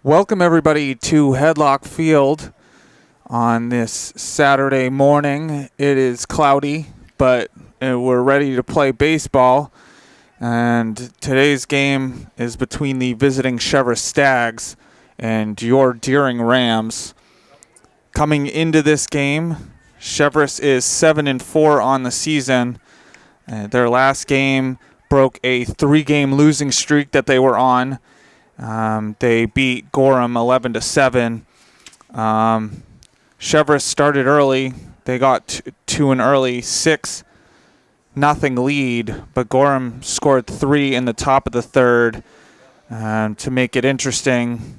Welcome everybody to Headlock Field on this Saturday morning. It is cloudy, but we're ready to play baseball. And today's game is between the visiting Cheverus Stags and your Deering Rams. Coming into this game, Cheverus is 7-4 on the season. Their last game broke a 3-game losing streak that they were on. They beat Gorham 11-7. Cheverus started early. They got to an early 6-0 lead, but Gorham scored 3 in the top of the third to make it interesting.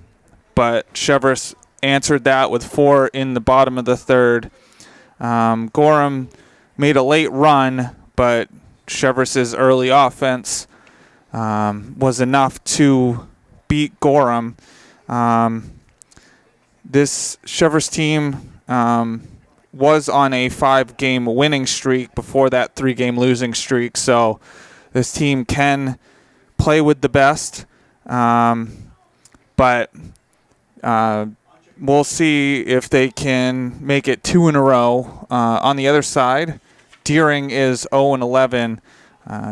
But Cheverus answered that with 4 in the bottom of the third. Gorham made a late run, but Cheverus's early offense was enough to beat Gorham. This Cheverus team was on a 5-game winning streak before that 3-game losing streak, so this team can play with the best, but we'll see if they can make it 2 in a row. On the other side, Deering is 0-11.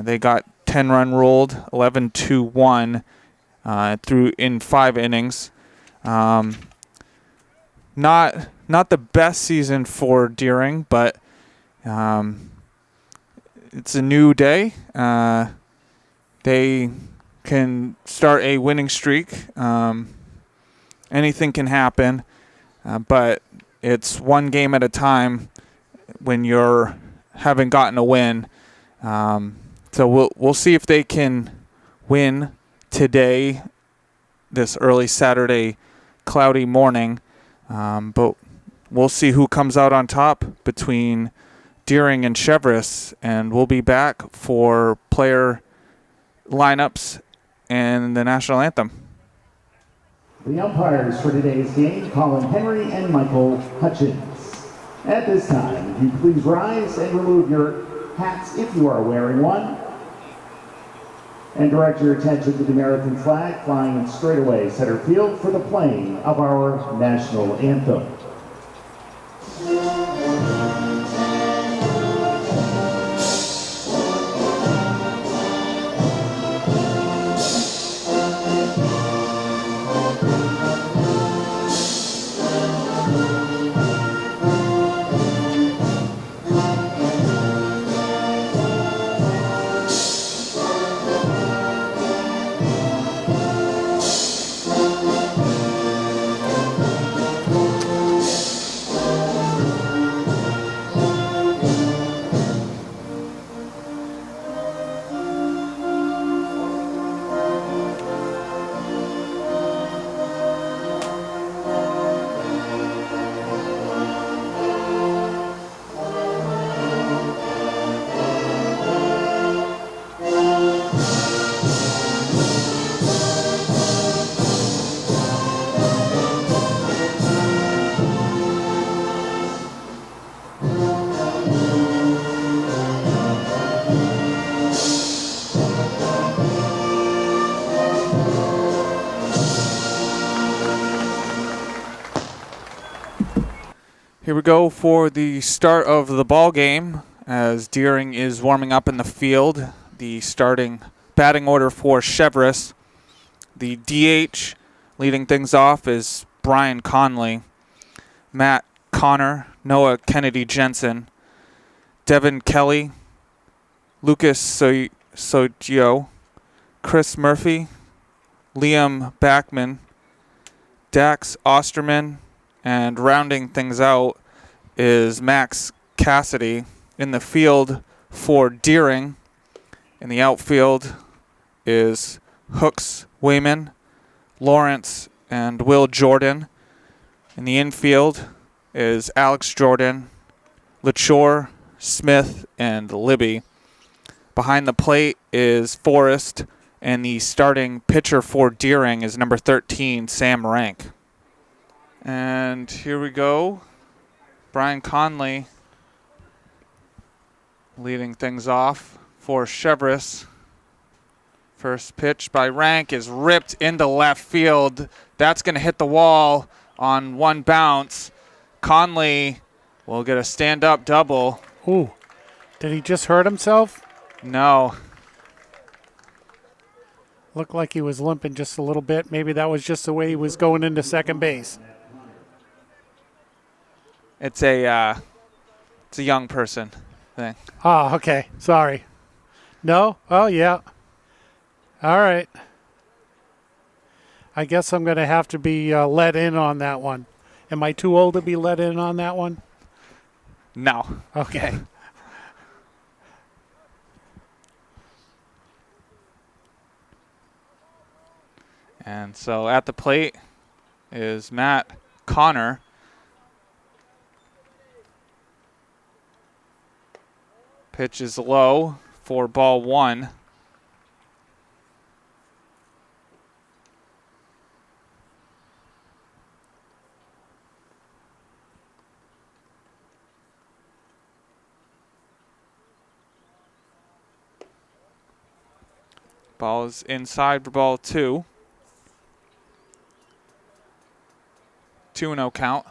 They got 10-run ruled, 11-1. Through in 5 innings. Not the best season for Deering, but it's a new day. They can start a winning streak. Anything can happen, but it's one game at a time when you're haven't gotten a win. So we'll see if they can win today, this early Saturday cloudy morning, but we'll see who comes out on top between Deering and Cheverus, and we'll be back for player lineups and the national anthem. The umpires for today's game, Colin Henry and Michael Hutchins. At this time, if you please rise and remove your hats if you are wearing one, and direct your attention to the American flag flying in straightaway center field for the playing of our national anthem. Here we go for the start of the ball game as Deering is warming up in the field. The starting batting order for Cheverus. The DH leading things off is Brian Conley, Matt Connor, Noah Kennedy Jensen, Devin Kelly, Lucas Sogio, Chris Murphy, Liam Backman, Dax Osterman, and rounding things out is Max Cassidy. In the field for Deering. In the outfield is Hooks Wayman, Lawrence, and Will Jordan. In the infield is Alex Jordan, LaChore, Smith, and Libby. Behind the plate is Forrest, and the starting pitcher for Deering is number 13, Sam Rank. And here we go. Brian Conley leading things off for Cheverus. First pitch by Rank is ripped into left field. That's going to hit the wall on one bounce. Conley will get a stand-up double. Ooh, did he just hurt himself? No. Looked like he was limping just a little bit. Maybe that was just the way he was going into second base. It's a young person thing. Ah, okay. Sorry. No? Oh, yeah. All right. I guess I'm going to have to be let in on that one. Am I too old to be let in on that one? No. Okay. And so at the plate is Matt Connor. Pitch is low for ball one. Ball is inside for ball two. 2-0 count.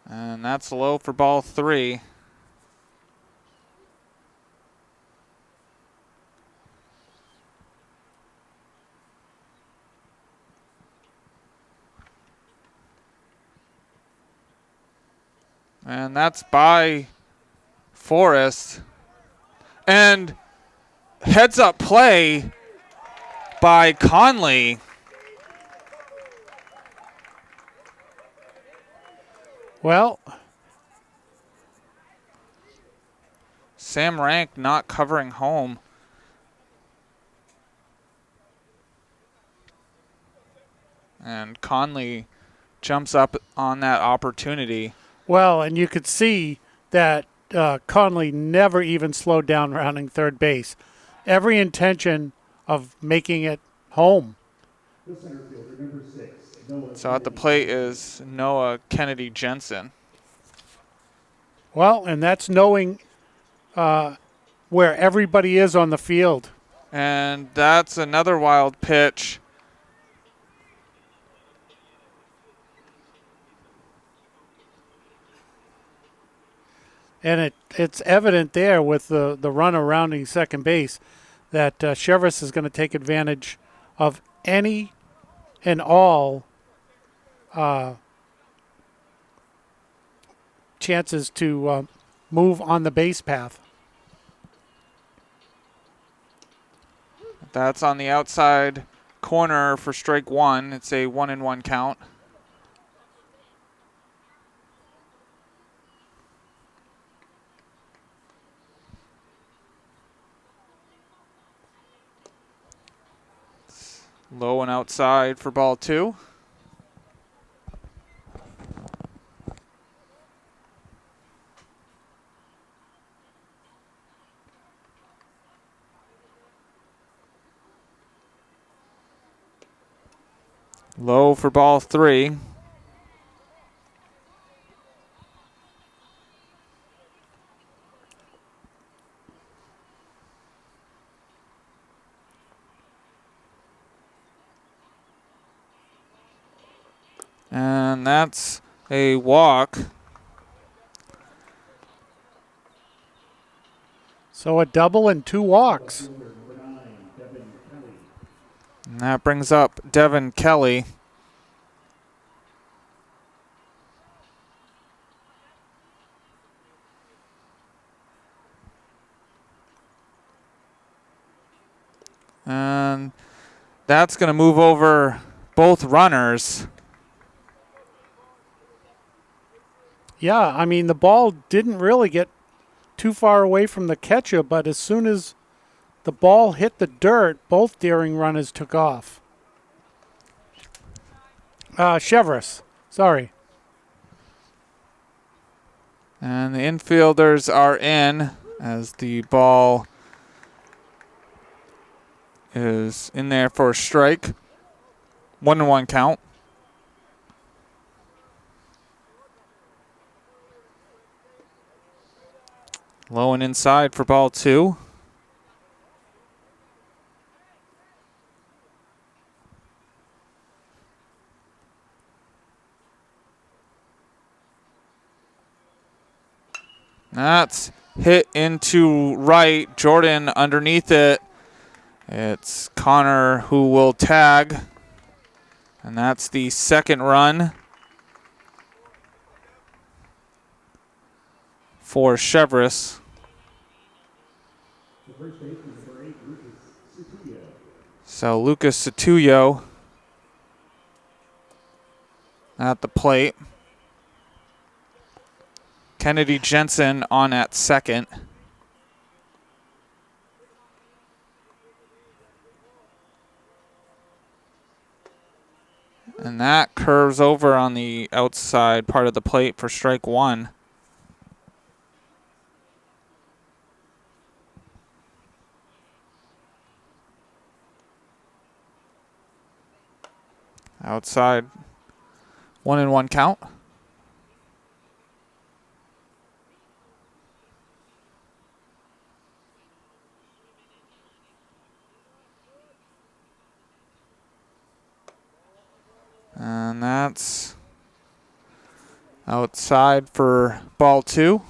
And that's low for ball three. And that's by Forrest. And heads up play by Conley. Well, Sam Rank not covering home. And Conley jumps up on that opportunity. well, and you could see that Conley never even slowed down rounding third base. Every intention of making it home. The center fielder, number 6, Noah So at the plate is Noah Kennedy Jensen. Well, and that's knowing where everybody is on the field. And that's another wild pitch. And it's evident there with the runner rounding second base that Cheverus is going to take advantage of any and all chances to move on the base path. That's on the outside corner for strike one. It's a 1-1 count. Low and outside for ball two. Low for ball three. And that's a walk. So a double and 2 walks. And that brings up Devin Kelly. And that's going to move over both runners. Yeah, I mean, the ball didn't really get too far away from the catcher, but as soon as the ball hit the dirt, both Deering runners took off. Cheverus, sorry. And the infielders are in as the ball is in there for a strike. 1-1 count. Low and inside for ball 2. That's hit into right. Jordan underneath it. It's Connor who will tag. And that's the second run for Cheverus. So Lucas Satullo at the plate. Kennedy Jensen on at second. And that curves over on the outside part of the plate for strike 1. Outside, 1-1 count. And that's outside for ball 2.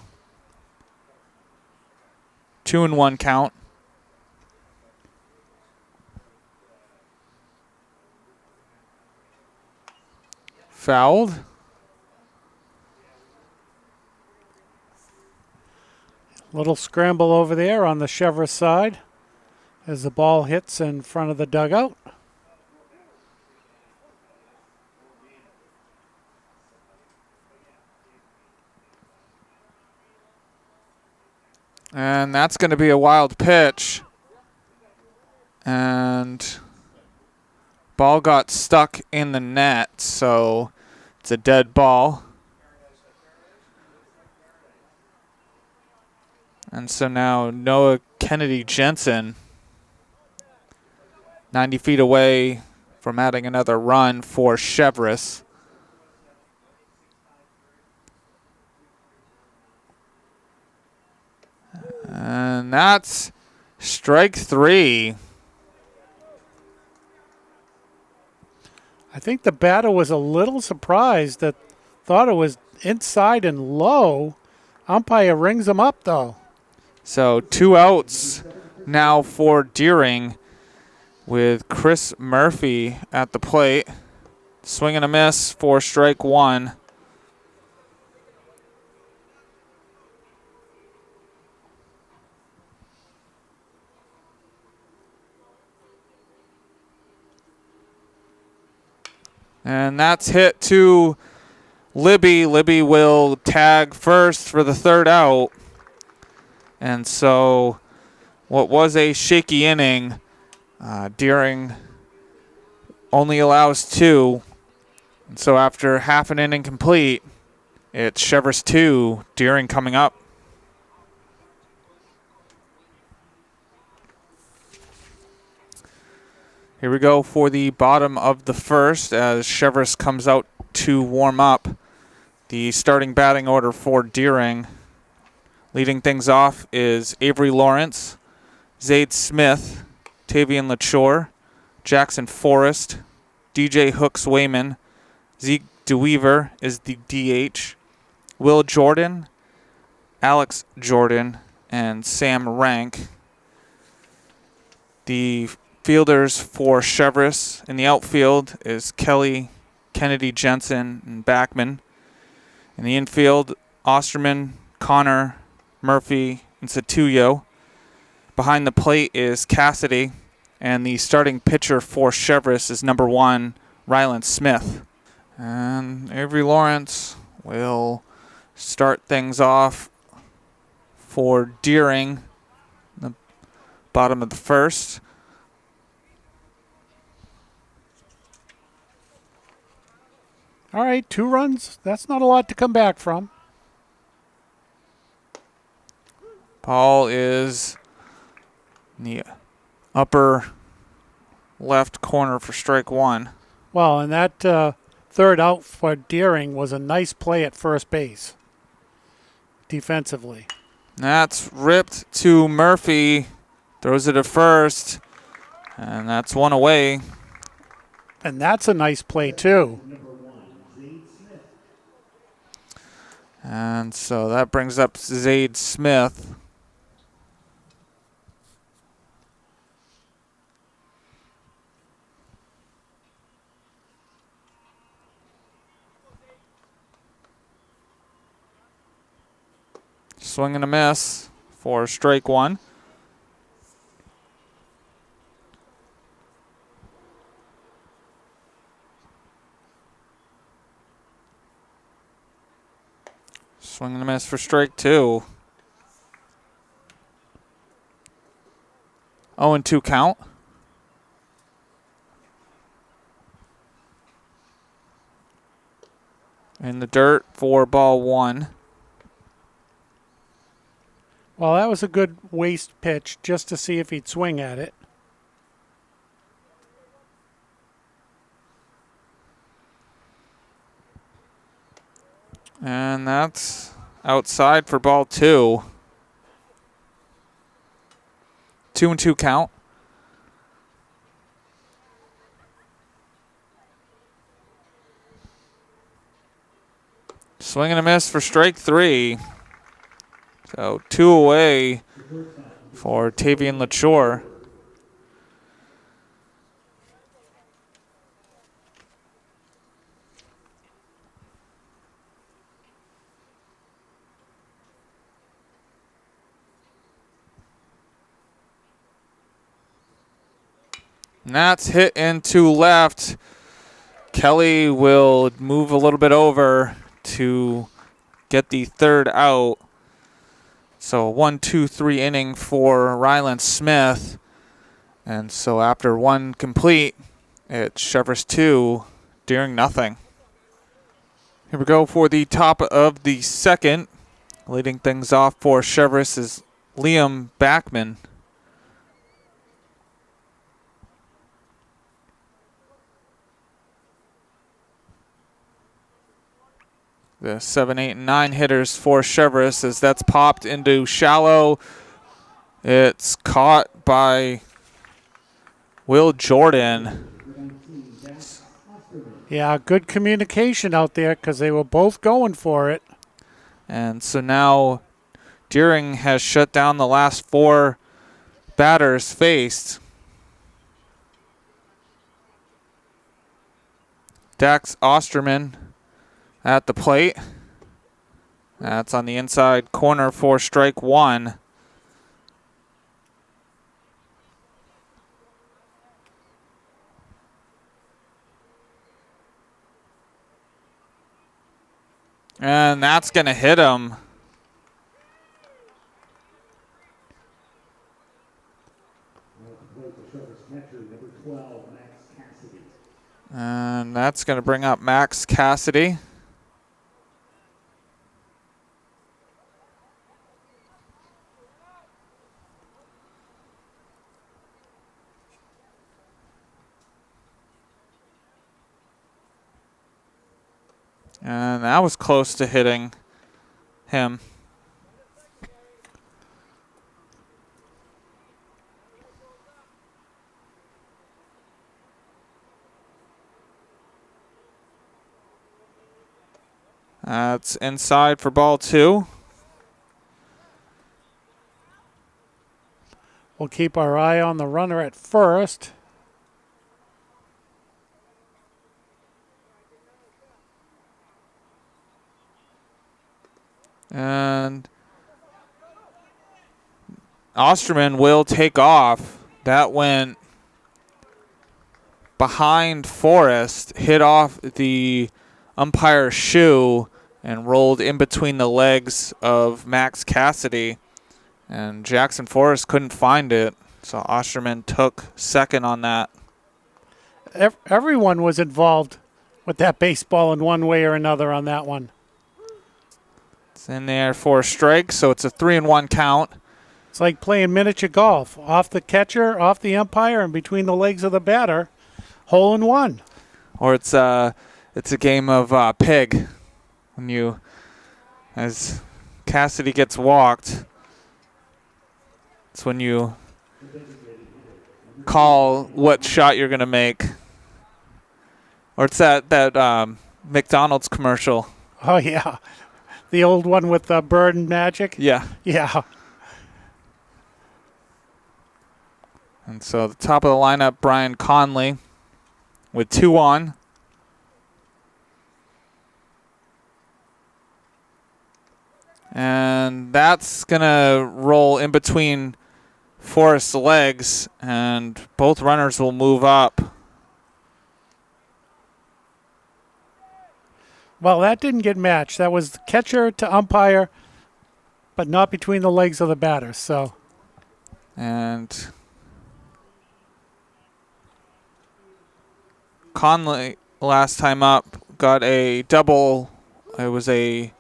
2-1 count. Fouled. Little scramble over there on the Cheverus side as the ball hits in front of the dugout. And that's going to be a wild pitch. And ball got stuck in the net, so it's a dead ball. And so now Noah Kennedy Jensen, 90 feet away from adding another run for Cheverus. And that's strike 3. I think the batter was a little surprised that thought it was inside and low. Umpire rings him up, though. So 2 outs now for Deering with Chris Murphy at the plate. Swing and a miss for strike 1. And that's hit to Libby. Libby will tag first for the 3rd out. And so what was a shaky inning, Deering only allows 2. And so after half an inning complete, it's Cheverus 2, Deering coming up. Here we go for the bottom of the 1st as Cheverus comes out to warm up. The starting batting order for Deering. Leading things off is Avery Lawrence, Zade Smith, Tavian Lachore, Jackson Forrest, DJ Hooks Wayman, Zeke DeWeaver is the DH, Will Jordan, Alex Jordan, and Sam Rank. The fielders for Cheverus in the outfield is Kelly, Kennedy Jensen, and Backman. In the infield, Osterman, Connor, Murphy, and Satullo. Behind the plate is Cassidy, and the starting pitcher for Cheverus is number 1, Ryland Smith. And Avery Lawrence will start things off for Deering, the bottom of the 1st. All right, 2 runs. That's not a lot to come back from. Ball is in the upper left corner for strike 1. Well, and that 3rd out for Deering was a nice play at first base defensively. That's ripped to Murphy. Throws it to first. And that's one away. And that's a nice play, too. And so that brings up Zade Smith. Swing and a miss for strike one. Swing and a miss for strike two. 0-2 count. In the dirt for ball one. Well, that was a good waste pitch just to see if he'd swing at it. And that's outside for ball two. 2-2 count. Swing and a miss for strike three. So 2 away for Tavian Lachore. And that's hit into left. Kelly will move a little bit over to get the third out. So 1-2-3 inning for Ryland Smith. And so after one complete, it's Cheverus 2, Deering nothing. Here we go for the top of the second. Leading things off for Cheverus is Liam Backman. The 7, 8, and 9 hitters for Cheverus as that's popped into shallow. It's caught by Will Jordan. Yeah, good communication out there because they were both going for it. And so now Deering has shut down the last 4 batters faced. Dax Osterman at the plate. That's on the inside corner for strike one. And that's going to hit him. And that's going to bring up Max Cassidy. And that was close to hitting him. That's inside for ball two. We'll keep our eye on the runner at first. And Osterman will take off. That went behind Forrest, hit off the umpire's shoe, and rolled in between the legs of Max Cassidy. And Jackson Forrest couldn't find it, so Osterman took second on that. Everyone was involved with that baseball in one way or another on that one. It's in there for a strike, so it's a 3-1 count. It's like playing miniature golf. Off the catcher, off the umpire, and between the legs of the batter. Hole in one. Or it's a game of pig. When as Cassidy gets walked, It's when you call what shot you're going to make. Or it's that McDonald's commercial. Oh, yeah. The old one with Bird and Magic? Yeah. Yeah. And so the top of the lineup, Brian Conley with 2 on. And that's going to roll in between Forrest's legs, and both runners will move up. Well, that didn't get matched. That was catcher to umpire, but not between the legs of the batter. So, And Conley, last time up, got a double. It was a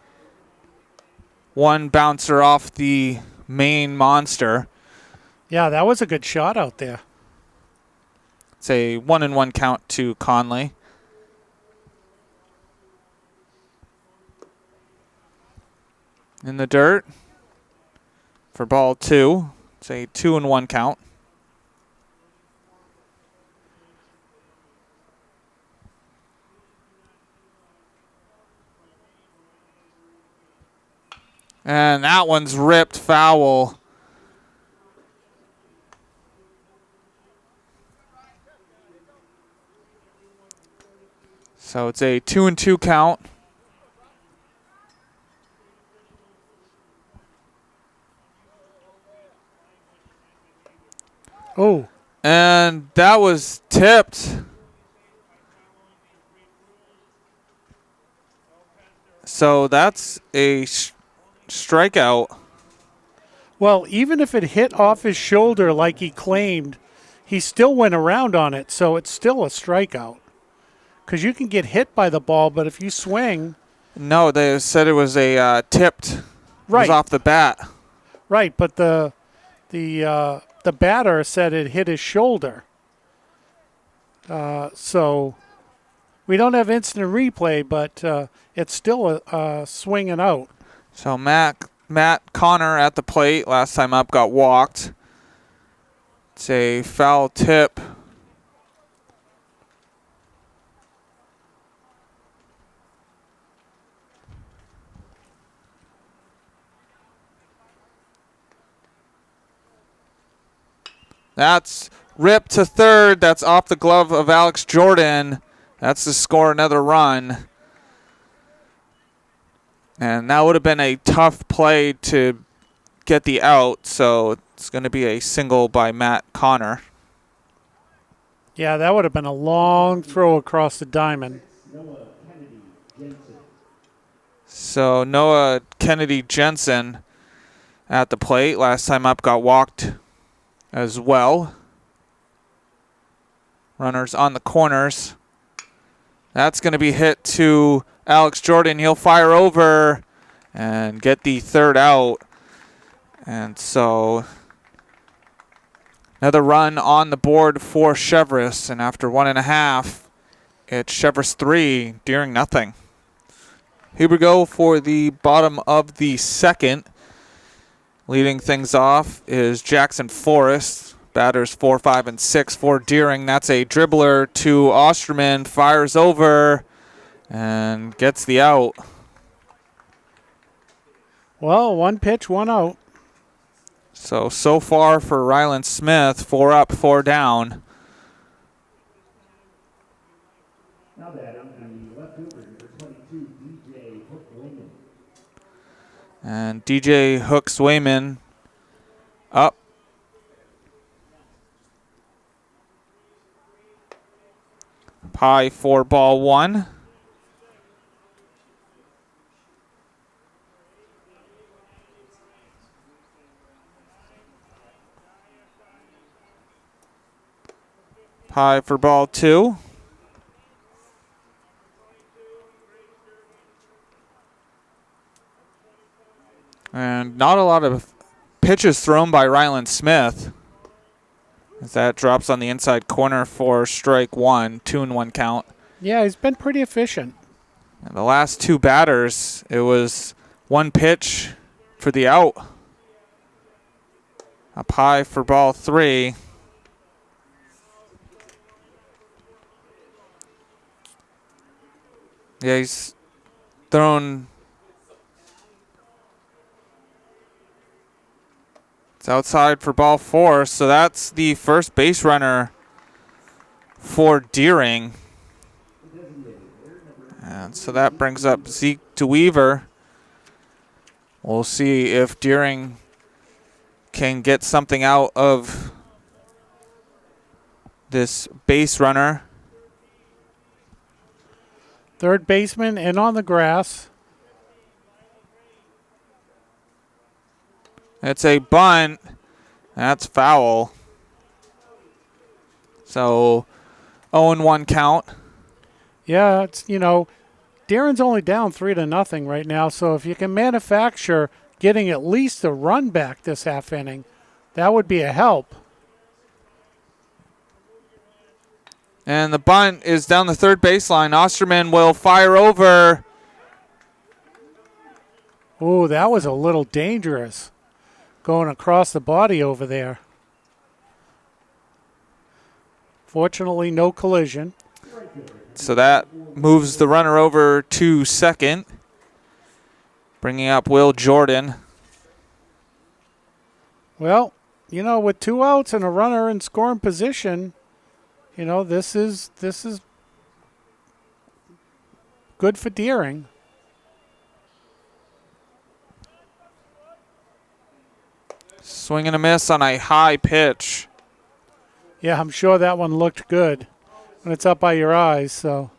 one bouncer off the Maine monster. yeah, that was a good shot out there. It's a 1-1 count to Conley. In the dirt for ball 2. It's a 2-1 count. And that one's ripped foul. So it's a 2-2 count. Oh, And that was tipped. So that's a strikeout. well, even if it hit off his shoulder like he claimed, he still went around on it, so it's still a strikeout. Because you can get hit by the ball, but if you swing... No, they said it was a tipped. It Right. was off the bat. Right, but the batter said it hit his shoulder. So we don't have instant replay, but it's still a swing and out. So Matt Connor at the plate last time up got walked. It's a foul tip. That's ripped to third. That's off the glove of Alex Jordan. That's to score another run. And that would have been a tough play to get the out, so it's going to be a single by Matt Connor. Yeah, that would have been a long throw across the diamond. So Noah Kennedy Jensen at the plate. Last time up got walked as well. Runners on the corners. That's going to be hit to Alex Jordan. He'll fire over and get the third out. And so another run on the board for Cheverus. And after 1.5, it's Cheverus 3, Deering nothing. Here we go for the bottom of the second. Leading things off is Jackson Forrest. Batters 4, 5, and 6 for Deering. That's a dribbler to Osterman. Fires over and gets the out. Well, one pitch, one out. So far for Ryland Smith, 4 up, 4 down. Now batting the left fielder, number 22, DJ Hook-Wayman. And DJ Hooks-Wayman up. High for ball 1. High for ball 2. And not a lot of pitches thrown by Ryland Smith. As that drops on the inside corner for strike 1, 2-1 count. Yeah, he's been pretty efficient. And the last 2 batters, it was one pitch for the out. Up high for ball 3. Yeah, he's thrown. It's outside for ball 4, so that's the first base runner for Deering. And so that brings up Zeke DeWeaver. We'll see if Deering can get something out of this base runner. Third baseman in on the grass. It's a bunt. That's foul. So 0-1 count. Yeah, it's, Darren's only down 3-0 right now, so if you can manufacture getting at least a run back this half inning, that would be a help. And the bunt is down the third baseline. Osterman will fire over. Ooh, that was a little dangerous, going across the body over there. Fortunately, no collision. So that moves the runner over to second, bringing up Will Jordan. Well, with 2 outs and a runner in scoring position, this is good for Deering. Swing and a miss on a high pitch. Yeah, I'm sure that one looked good when it's up by your eyes, so.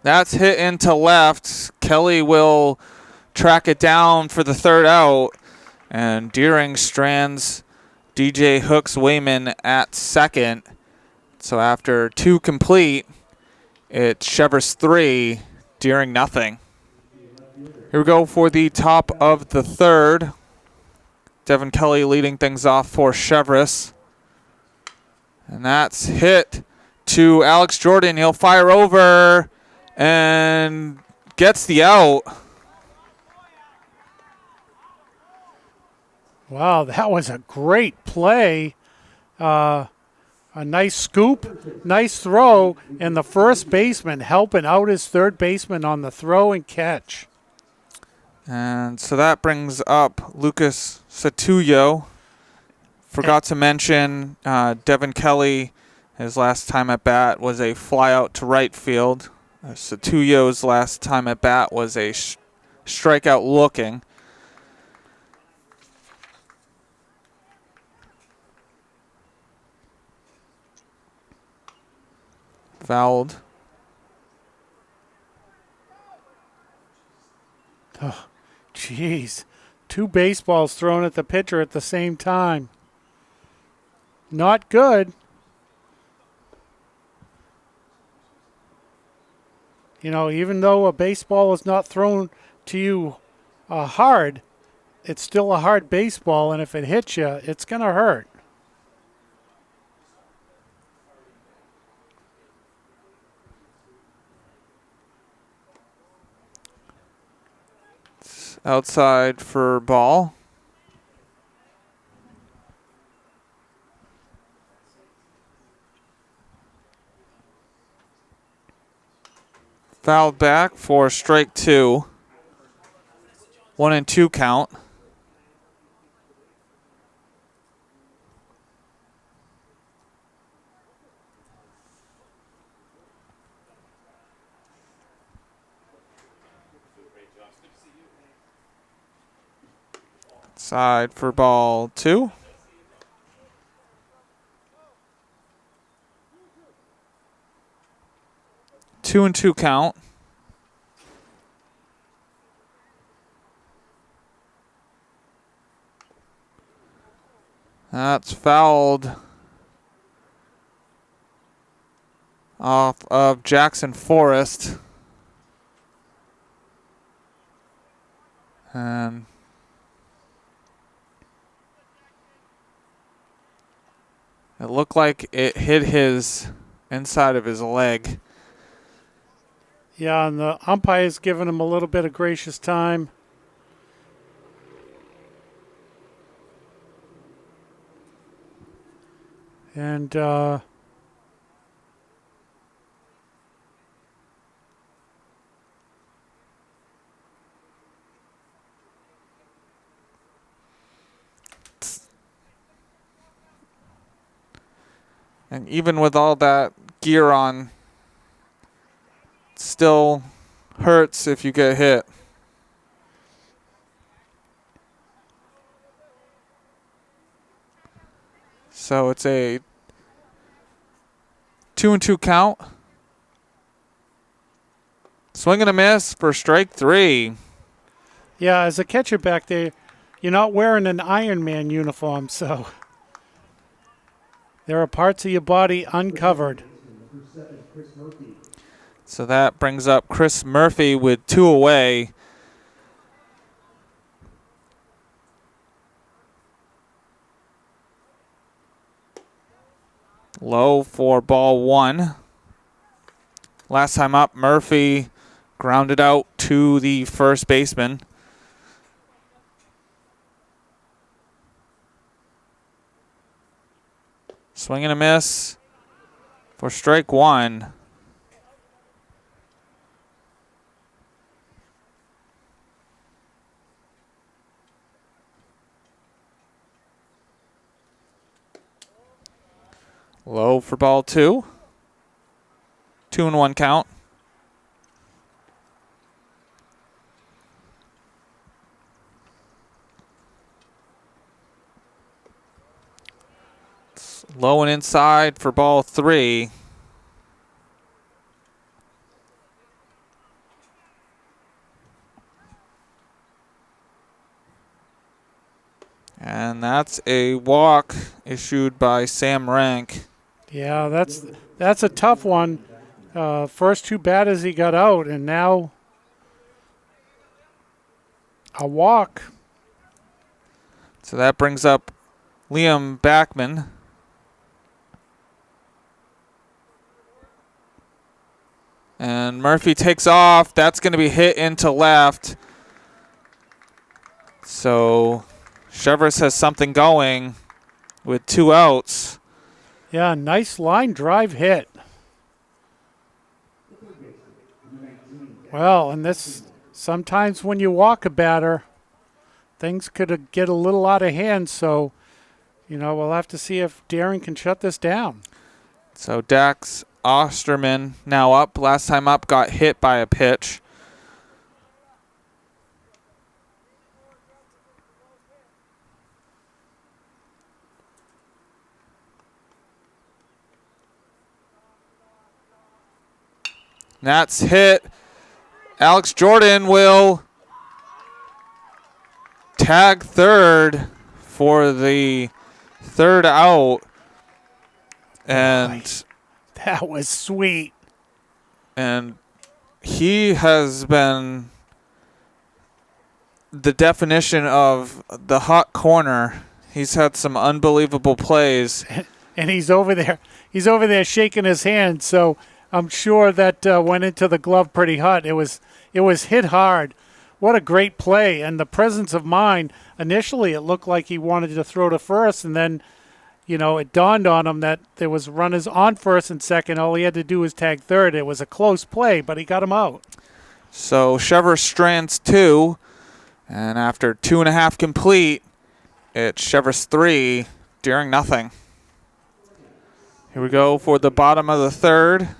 That's hit into left. Kelly will track it down for the third out. And Deering strands DJ Hooks Wayman at second. So after 2 complete, it's Cheverus 3, Deering nothing. Here we go for the top of the third. Devin Kelly leading things off for Cheverus. And that's hit to Alex Jordan. He'll fire over and gets the out. Wow, that was a great play. A nice scoop, nice throw, and the first baseman helping out his third baseman on the throw and catch. And so that brings up Lucas Satuyo. Forgot to mention Devin Kelly, his last time at bat was a fly out to right field. Satuyo's last time at bat was a strikeout looking. Fouled. Oh, jeez. 2 baseballs thrown at the pitcher at the same time. Not good. Even though a baseball is not thrown to you hard, it's still a hard baseball, and if it hits you, it's going to hurt. Outside for ball. Fouled back for strike 2. 1-2 count. Side for ball 2. Two and 2 count. That's fouled off of Jackson Forrest. And it looked like it hit his inside of his leg. Yeah, and the umpire's giving him a little bit of gracious time. And And even with all that gear on, it still hurts if you get hit. So it's a 2-2 count. Swing and a miss for strike 3. yeah, as a catcher back there, you're not wearing an Iron Man uniform, so there are parts of your body uncovered. So that brings up Chris Murphy with 2 away. Low for ball 1. Last time up, Murphy grounded out to the first baseman. Swing and a miss for strike 1. Low for ball 2. 2-1 count. It's low and inside for ball 3. And that's a walk issued by Sam Rank. Yeah, that's a tough one. First 2 batters he got out, and now a walk. So that brings up Liam Backman. And Murphy takes off. That's going to be hit into left. So Cheverus has something going with 2 outs. Yeah, nice line drive hit. Well, and this sometimes when you walk a batter, things could get a little out of hand. So, we'll have to see if Darren can shut this down. So Dax Osterman now up. Last time up got hit by a pitch. That's hit. Alex Jordan will tag third for the 3rd out. And that was sweet. And he has been the definition of the hot corner. He's had some unbelievable plays. And he's over there. He's over there shaking his hand. So I'm sure that went into the glove pretty hot. It was hit hard. What a great play. And the presence of mind. Initially, it looked like he wanted to throw to first, and then, it dawned on him that there was runners on first and second. All he had to do was tag third. It was a close play, but he got him out. So Cheverus strands 2, and after 2.5 complete, it's Cheverus 3, Deering nothing. Here we go for the bottom of the 3rd.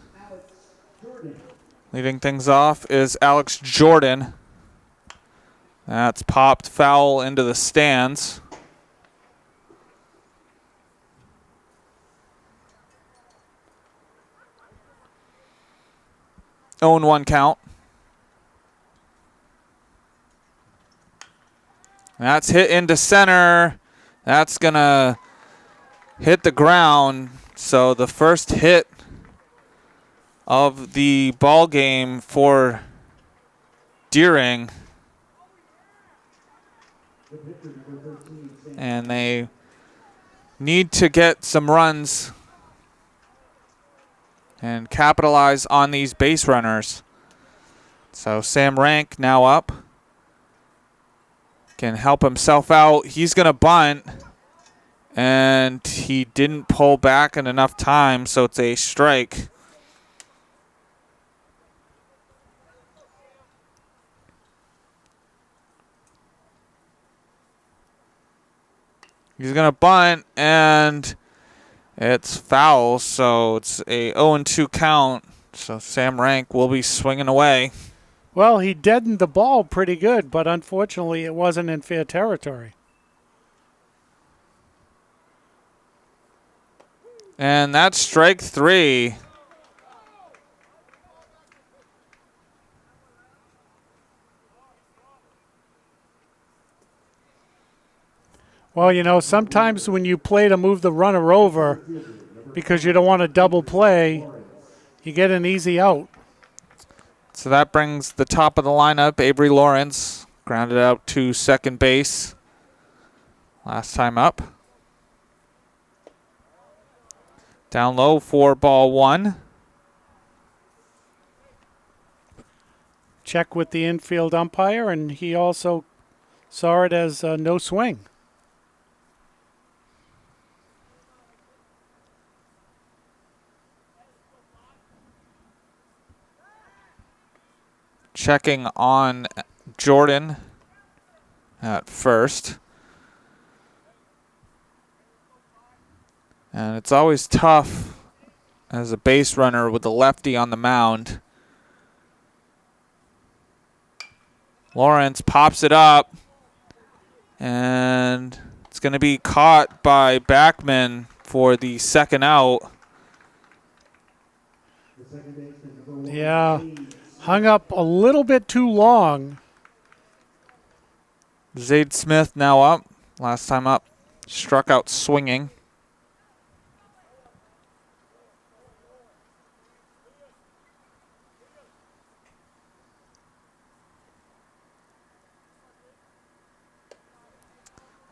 Leading things off is Alex Jordan. That's popped foul into the stands. Oh, 1 count. That's hit into center. That's going to hit the ground. So the first hit of the ball game for Deering. And they need to get some runs and capitalize on these base runners. So Sam Rank now up. Can help himself out. He's going to bunt. And he didn't pull back in enough time, so it's a strike. He's going to bunt, and it's foul, so it's a 0-2 count. So Sam Rank will be swinging away. Well, he deadened the ball pretty good, but unfortunately it wasn't in fair territory. And that's strike 3. Well, you know, sometimes when you play to move the runner over because you don't want to double play, you get an easy out. So that brings the top of the lineup, Avery Lawrence, grounded out to second base. Last time up. Down low for ball 1. Check with the infield umpire, and he also saw it as no swing. Checking on Jordan at first. And it's always tough as a base runner with a lefty on the mound. Lawrence pops it up. And it's going to be caught by Backman for the second out. Yeah, hung up a little bit too long. Zade Smith now up. Last time up, struck out swinging.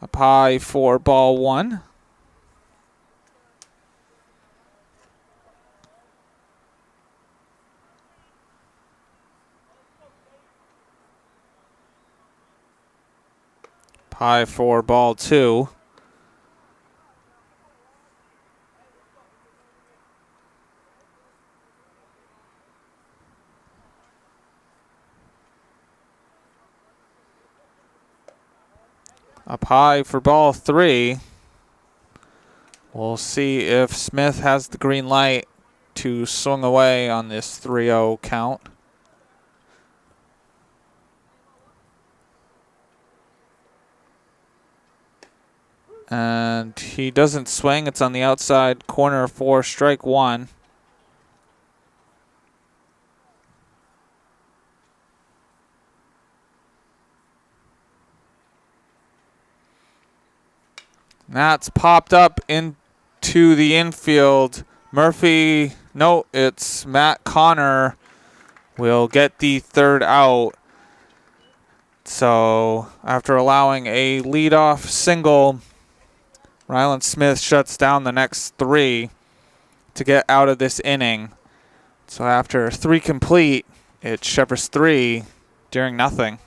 Up high for ball 1. Up high for ball 2. Up high for ball 3. We'll see if Smith has the green light to swing away on this 3-0 count. And he doesn't swing. It's on the outside corner for strike 1. That's popped up into the infield. Murphy, no, it's Matt Connor will get the third out. So after allowing a leadoff single, Ryland Smith shuts down the next 3 to get out of this inning. So after 3 complete, it's Cheverus 3 during nothing.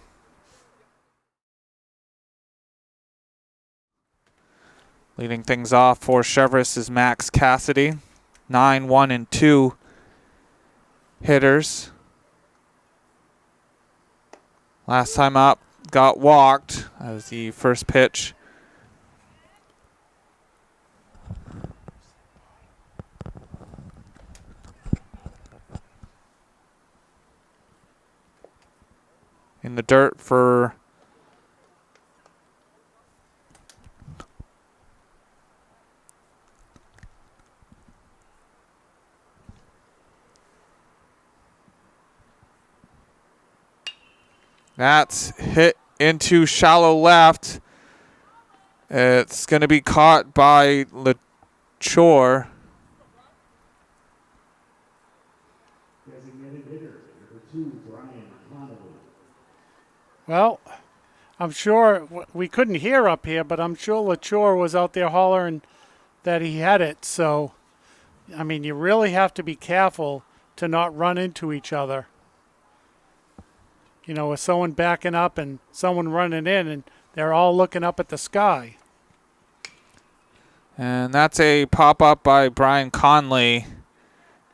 Leading things off for Cheverus is Max Cassidy. 9, 1, and 2 hitters. Last time up, got walked as the first pitch. In the dirt for that's hit into shallow left. It's going to be caught by LaChore. Well, I'm sure we couldn't hear up here, but I'm sure LaChore was out there hollering that he had it. So, I mean, you really have to be careful to not run into each other. You know, with someone backing up and someone running in, and they're all looking up at the sky. And that's a pop-up by Brian Conley.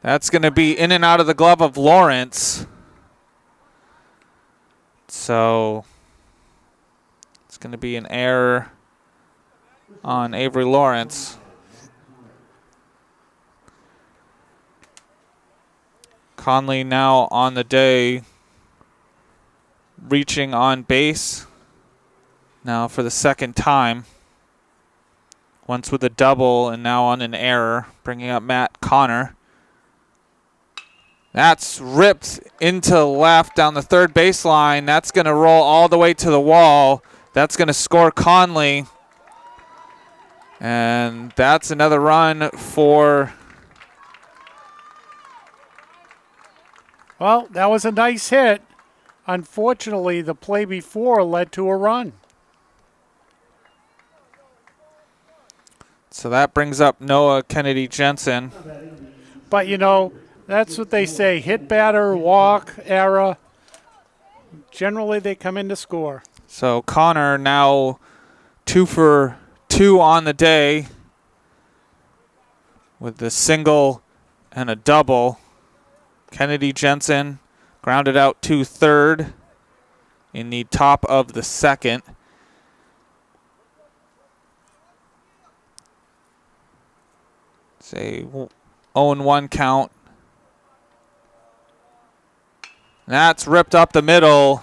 That's going to be in and out of the glove of Lawrence. So it's going to be an error on Avery Lawrence. Conley now on the day, reaching on base now for the second time. Once with a double and now on an error, bringing up Matt Connor. That's ripped into left down the third baseline. That's going to roll all the way to the wall. That's going to score Conley. And that's another run for... Well, that was a nice hit. Unfortunately, the play before led to a run. So that brings up Noah Kennedy Jensen. But, you know, that's what they say. Hit batter, walk, error. Generally, they come in to score. So Connor now 2 for 2 on the day with the single and a double. Kennedy Jensen grounded out to third in the top of the second. It's a 0-1 count. That's ripped up the middle.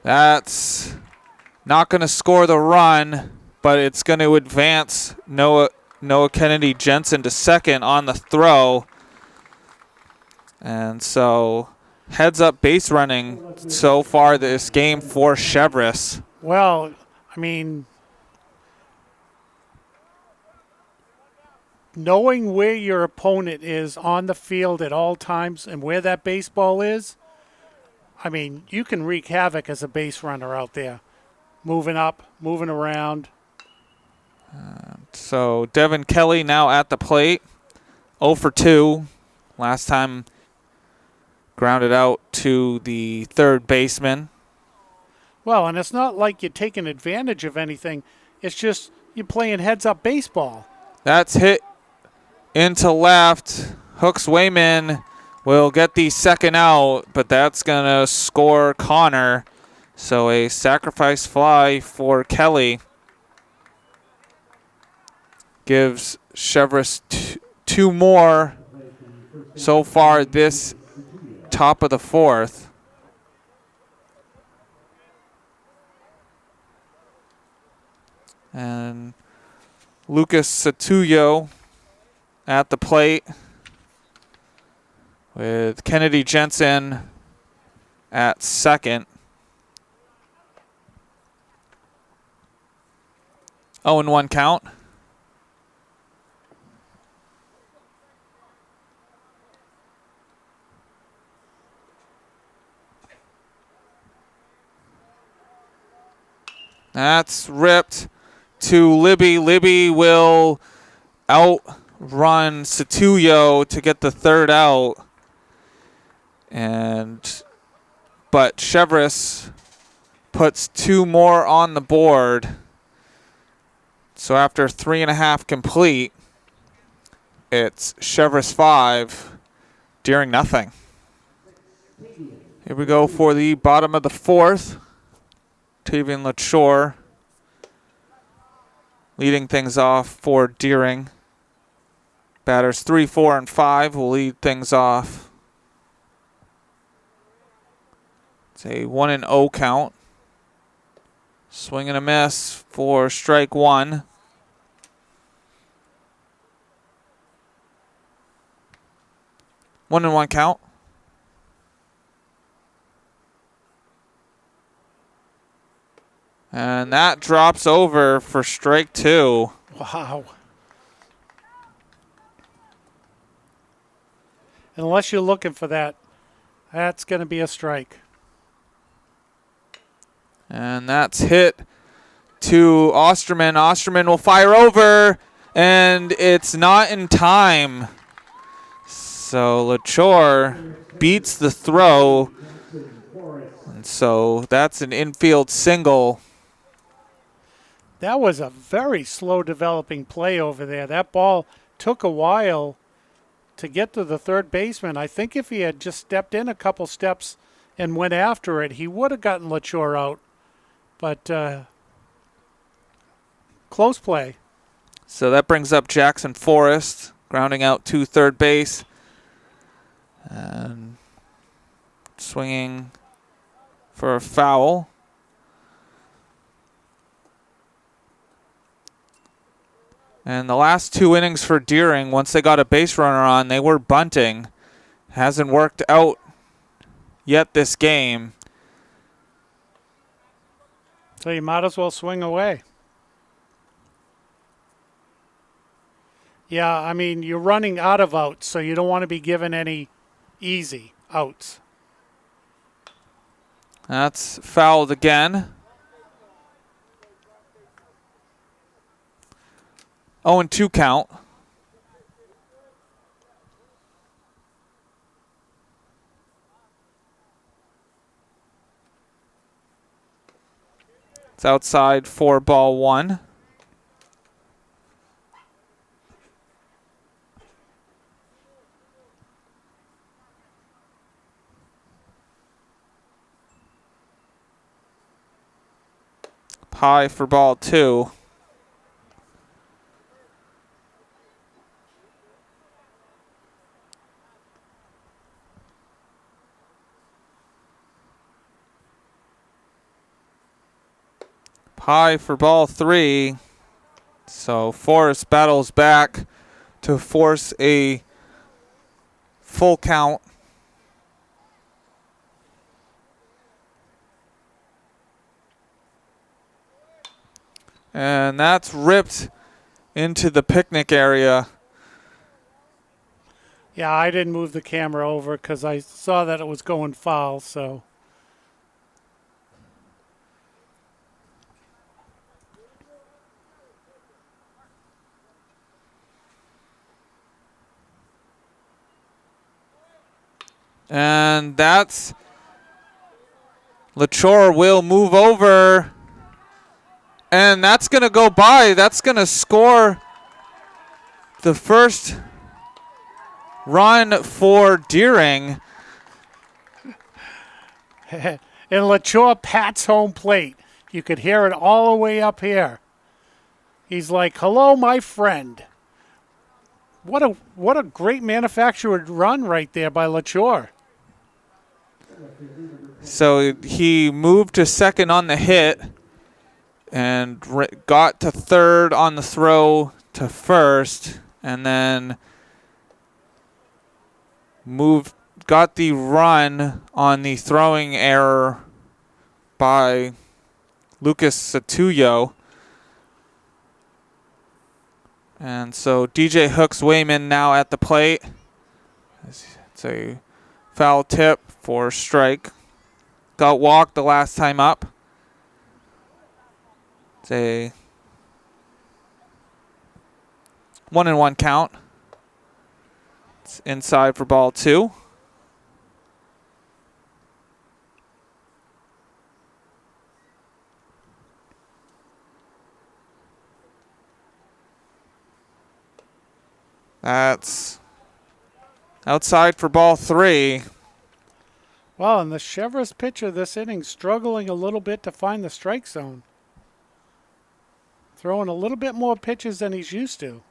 That's not going to score the run, but it's going to advance Noah Kennedy Jensen to second on the throw. And so heads up base running so far this game for Cheverus. Well, I mean, knowing where your opponent is on the field at all times and where that baseball is, I mean, you can wreak havoc as a base runner out there. Moving up, moving around. So Devin Kelly now at the plate. 0 for 2. Last time grounded out to the third baseman. Well, and it's not like you're taking advantage of anything. It's just you're playing heads-up baseball. That's hit into left. Hooks Wayman will get the second out, but that's going to score Connor. So a sacrifice fly for Kelly gives Cheverus two more so far this top of the fourth. And Lucas Satullo at the plate with Kennedy Jensen at second. 0-1 count. That's ripped to Libby. Libby will outrun Satullo to get the third out. But Cheverus puts two more on the board. So after 3.5 complete, it's Cheverus 5, Deering nothing. Here we go for the bottom of the fourth. Tavian Lachore leading things off for Deering. Batters 3, 4, and 5 will lead things off. It's a 1-0 count. Swing and a miss for strike one. 1-1 count. And that drops over for strike two. Wow. Unless you're looking for that, that's going to be a strike. And that's hit to Osterman. Osterman will fire over, and it's not in time. So Lachore beats the throw And so that's an infield single. That was a very slow developing play over there. That ball took a while to get to the third baseman. I think if he had just stepped in a couple steps and went after it, he would have gotten LaChore out. But close play. So that brings up Jackson Forrest, grounding out to third base. And swinging for a foul. And the last 2 innings for Deering, once they got a base runner on, they were bunting. Hasn't worked out yet this game. So you might as well swing away. Yeah, I mean, you're running out of outs, so you don't want to be given any easy outs. That's fouled again. 0-2 count. It's outside for ball 1. High for ball 2. High for ball 3. So Forrest battles back to force a full count. And that's ripped into the picnic area. Yeah, I didn't move the camera over because I saw that it was going foul, so. And that's LaChore will move over. And that's going to go by. That's going to score the first run for Deering. And LaChore pats home plate. You could hear it all the way up here. He's like, "Hello, my friend." What a great manufactured run right there by LaChore. So he moved to second on the hit and got to third on the throw to first, and then got the run on the throwing error by Lucas Satuyo. And so DJ Hooks Wayman now at the plate. It's a foul tip for strike. Got walked the last time up. It's a 1-1 count. It's inside for ball 2. That's outside for ball 3. Well, and the Cheverus pitcher this inning struggling a little bit to find the strike zone. Throwing a little bit more pitches than he's used to.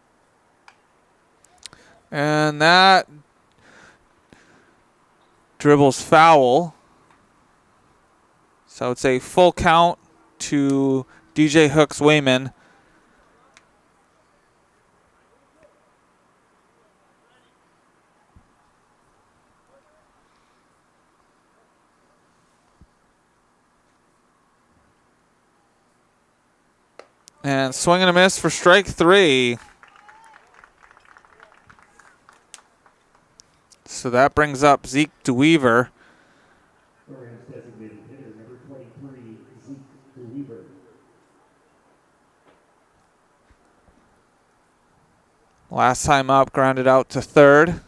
And that dribbles foul. So it's a full count to DJ Hooks Wayman. And swing and a miss for strike 3. So that brings up Zeke DeWeaver. Designated hitter number 23, Zeke DeWeaver. Last time up, grounded out to third.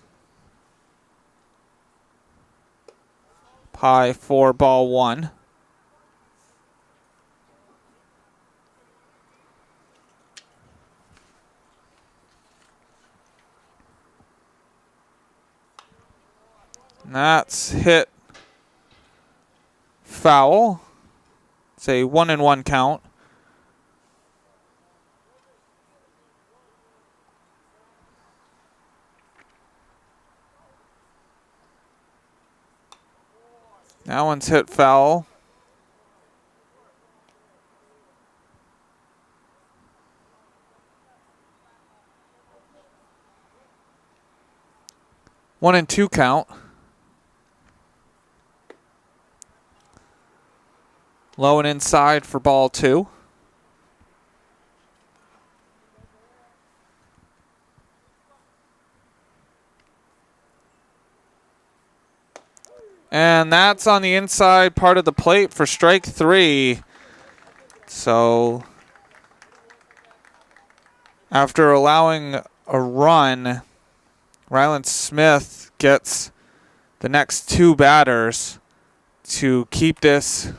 high for ball 1. And that's hit foul. It's a 1-1 count. That one's hit foul. One and 2 count. Low and inside for ball 2. And that's on the inside part of the plate for strike 3. So after allowing a run, Ryland Smith gets the next 2 batters to keep this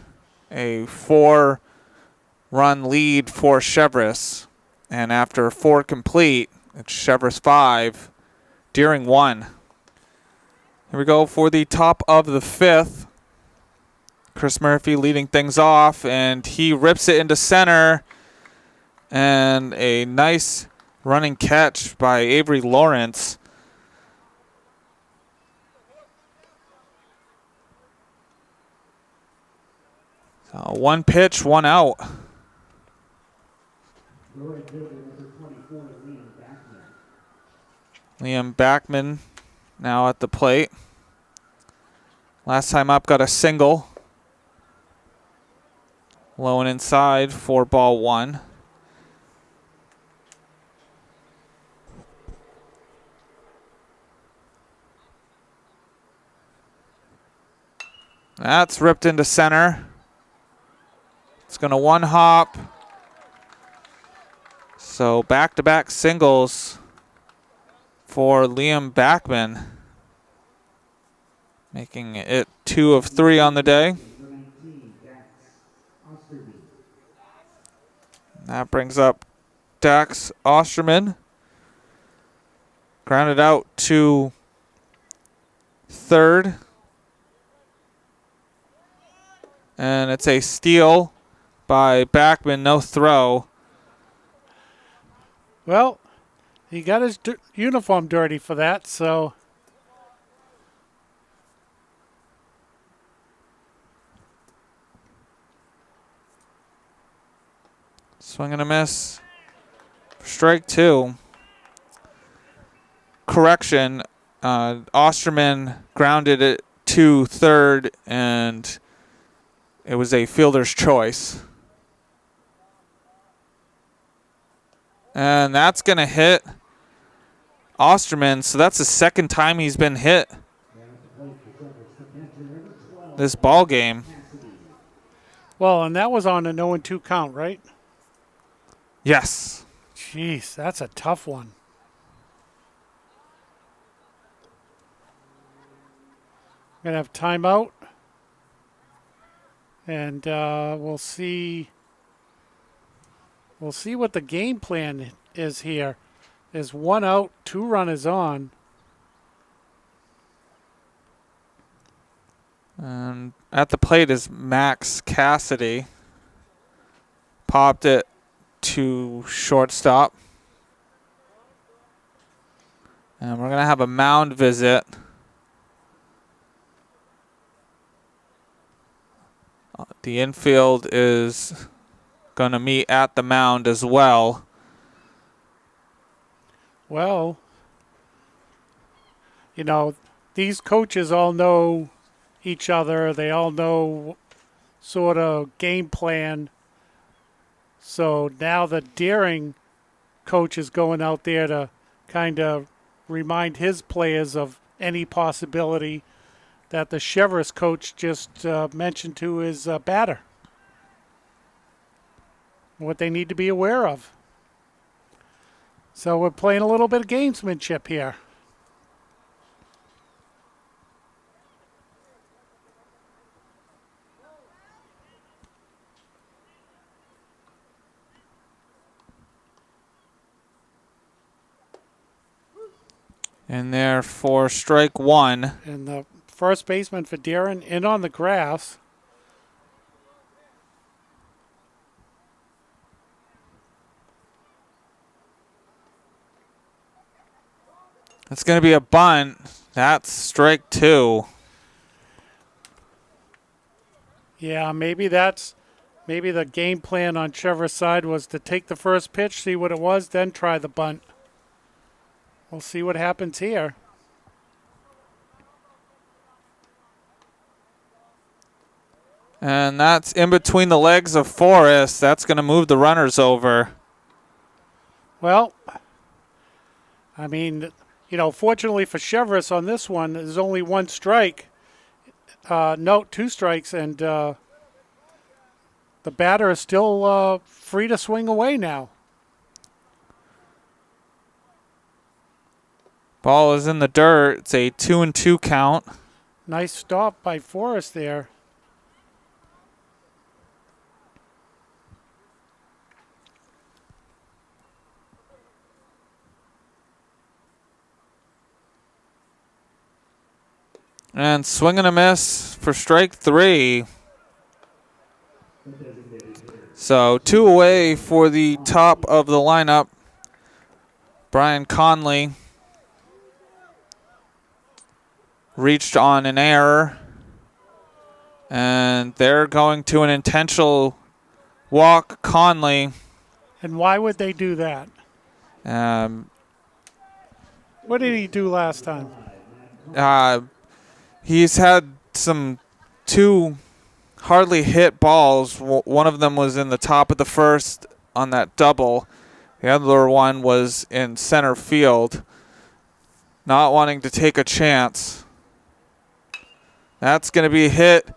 a 4-run lead for Cheverus. And after 4 complete, it's Cheverus 5, Deering 1. Here we go for the top of the 5th. Chris Murphy leading things off, and he rips it into center. And a nice running catch by Avery Lawrence. So 1 pitch, 1 out. Liam Backman now at the plate. Last time up got a single. Low and inside for ball 1. That's ripped into center. It's going to 1-hop. So back-to-back singles for Liam Backman, making it 2 of 3 on the day. That brings up Dax Osterman. Grounded out to third. And it's a steal by Backman, no throw. Well, he got his uniform dirty for that, so. Swing and a miss. Strike 2. Correction, Osterman grounded it to third, and it was a fielder's choice. And that's going to hit Osterman, so that's the second time he's been hit this ball game. Well, and that was on a 0-2 count, right? Yes. Jeez, that's a tough one. Gonna have timeout, and we'll see. We'll see what the game plan is here. There's 1 out, 2 runners on. And at the plate is Max Cassidy. Popped it to shortstop. And we're going to have a mound visit. The infield is going to meet at the mound as well. Well, you know, these coaches all know each other. They all know sort of game plan. So now the Deering coach is going out there to kind of remind his players of any possibility that the Cheverus coach just mentioned to his batter. What they need to be aware of. So we're playing a little bit of gamesmanship here. in there for strike one. And the first baseman for Darren in on the grass. It's going to be a bunt. That's strike two. Yeah, maybe the game plan on Cheverus' side was to take the first pitch, see what it was, then try the bunt. We'll see what happens here. And that's in between the legs of Forrest. That's going to move the runners over. Well, I mean, fortunately for Cheverus on this one, there's only one strike. No, two strikes, and the batter is still free to swing away now. Ball is in the dirt. It's a 2-2 count. Nice stop by Forrest there. And swing and a miss for strike three. So 2 away for the top of the lineup. Brian Conley reached on an error. And they're going to an intentional walk Conley. And why would they do that? What did he do last time? He's had two hardly hit balls. One of them was in the top of the first on that double. The other one was in center field. Not wanting to take a chance. That's going to be hit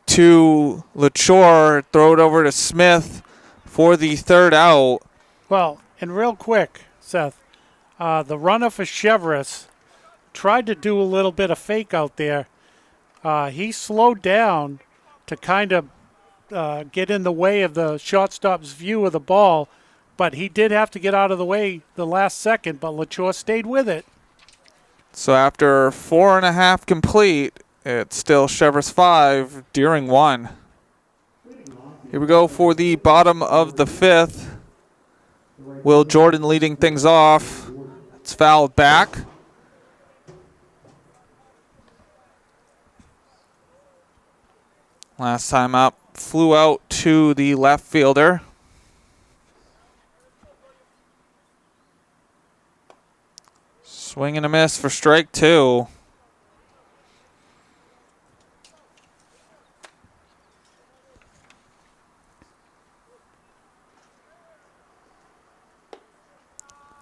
to LaChore. Throw it over to Smith for the third out. Well, and real quick, Seth, the runner for Cheverus tried to do a little bit of fake out there. He slowed down to kind of get in the way of the shortstop's view of the ball, but he did have to get out of the way the last second, but LaChore stayed with it. So after 4.5 complete, it's still Cheverus 5, Deering 1. Here we go for the bottom of the fifth. Will Jordan leading things off. It's fouled back. Last time up, flew out to the left fielder. Swing and a miss for strike two.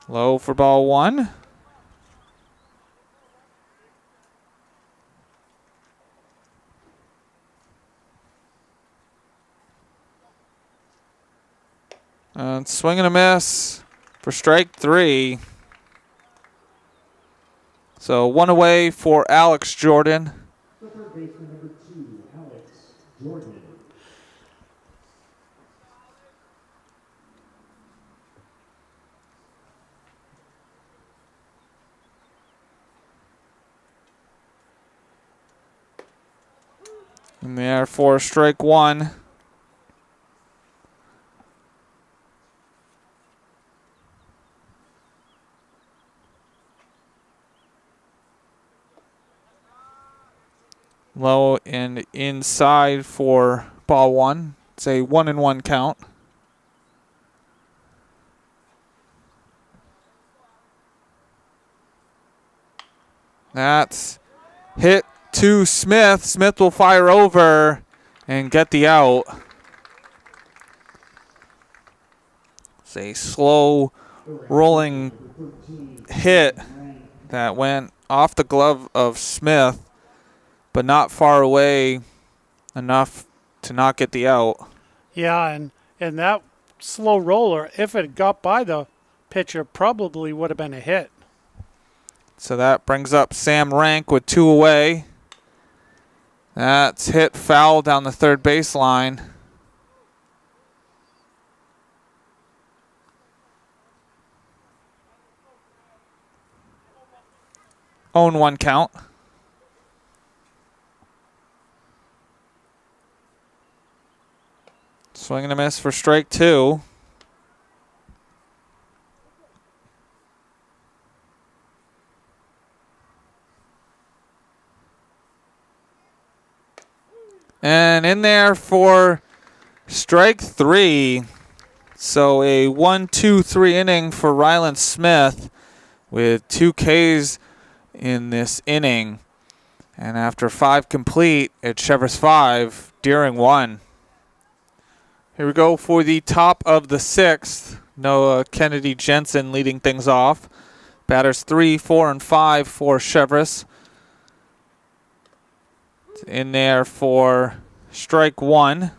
Low for ball one. And swing and a miss for strike three. So 1 away for Alex Jordan. The third baseman, number 2, Alex Jordan. In there for strike one. Low and inside for ball one. It's a 1-1 count. That's hit to Smith. Smith will fire over and get the out. It's a slow rolling hit that went off the glove of Smith, but not far away enough to not get the out. Yeah, and that slow roller, if it got by the pitcher, probably would have been a hit. So that brings up Sam Rank with 2 away. That's hit foul down the third baseline. 0-1 count. Swing and a miss for strike 2. And in there for strike 3. So a 1-2-3 inning for Ryland Smith with 2 Ks in this inning. And after 5 complete, it's Cheverus 5, Deering 1. Here we go for the top of the 6th. Noah Kennedy Jensen leading things off. Batters 3, 4, and 5 for Cheverus. In there for strike 1.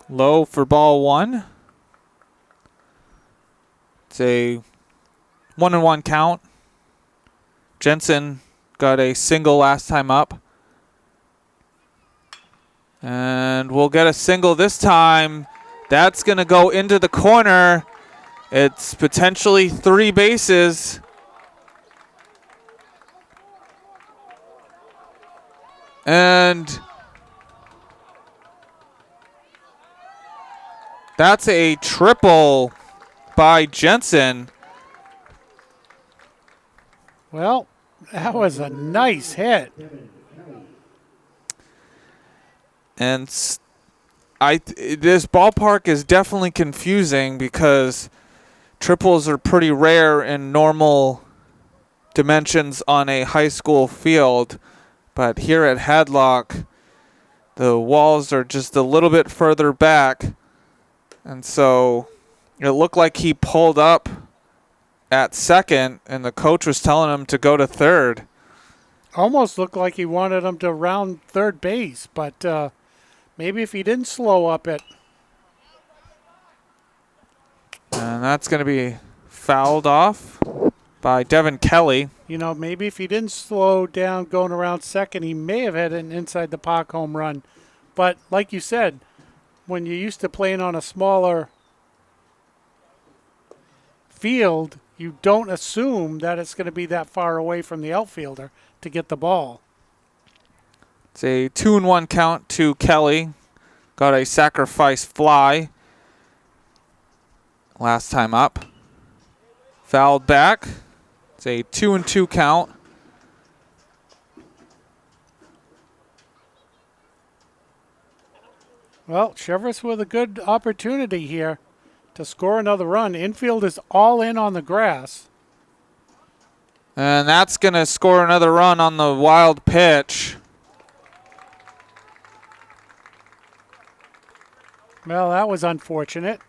Low for ball 1. It's a 1-1 count. Jensen got a single last time up. And we'll get a single this time. That's going to go into the corner. It's potentially 3 bases. And that's a triple by Jensen. Well, that was a nice hit. And this ballpark is definitely confusing because triples are pretty rare in normal dimensions on a high school field. But here at Hadlock, the walls are just a little bit further back. And so it looked like he pulled up at second, and the coach was telling him to go to third. Almost looked like he wanted him to round third base, but maybe if he didn't slow up it. And that's going to be fouled off by Devin Kelly. You know, maybe if he didn't slow down going around second, he may have had an inside the park home run. But like you said, when you're used to playing on a smaller field, you don't assume that it's going to be that far away from the outfielder to get the ball. It's a 2-1 count to Kelly. Got a sacrifice fly last time up. Fouled back. It's a 2-2 count. Well, Cheverus with a good opportunity here to score another run. Infield is all in on the grass. And that's going to score another run on the wild pitch. Well, that was unfortunate.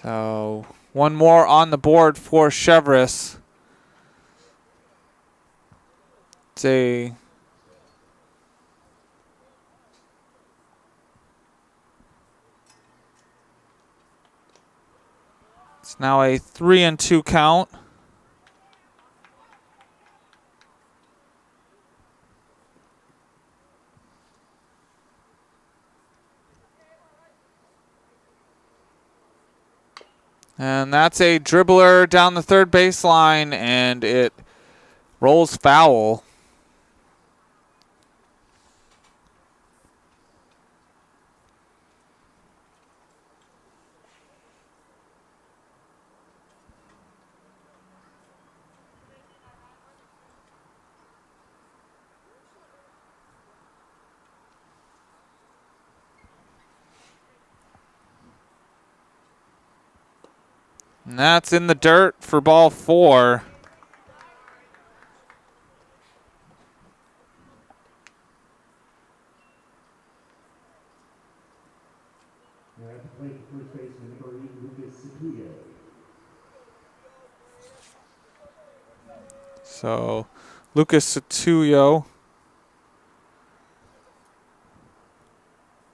So one more on the board for Cheverus. It's now a 3-2 count. And that's a dribbler down the third baseline, and it rolls foul. And that's in the dirt for ball 4. So Lucas Satuyo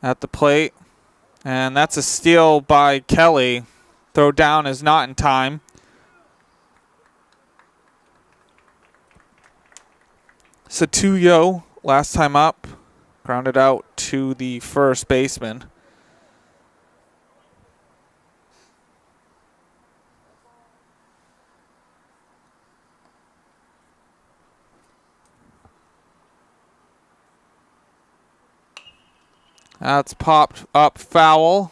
at the plate. And that's a steal by Kelly. Throw down is not in time. Satuyo, last time up, grounded out to the first baseman. That's popped up foul.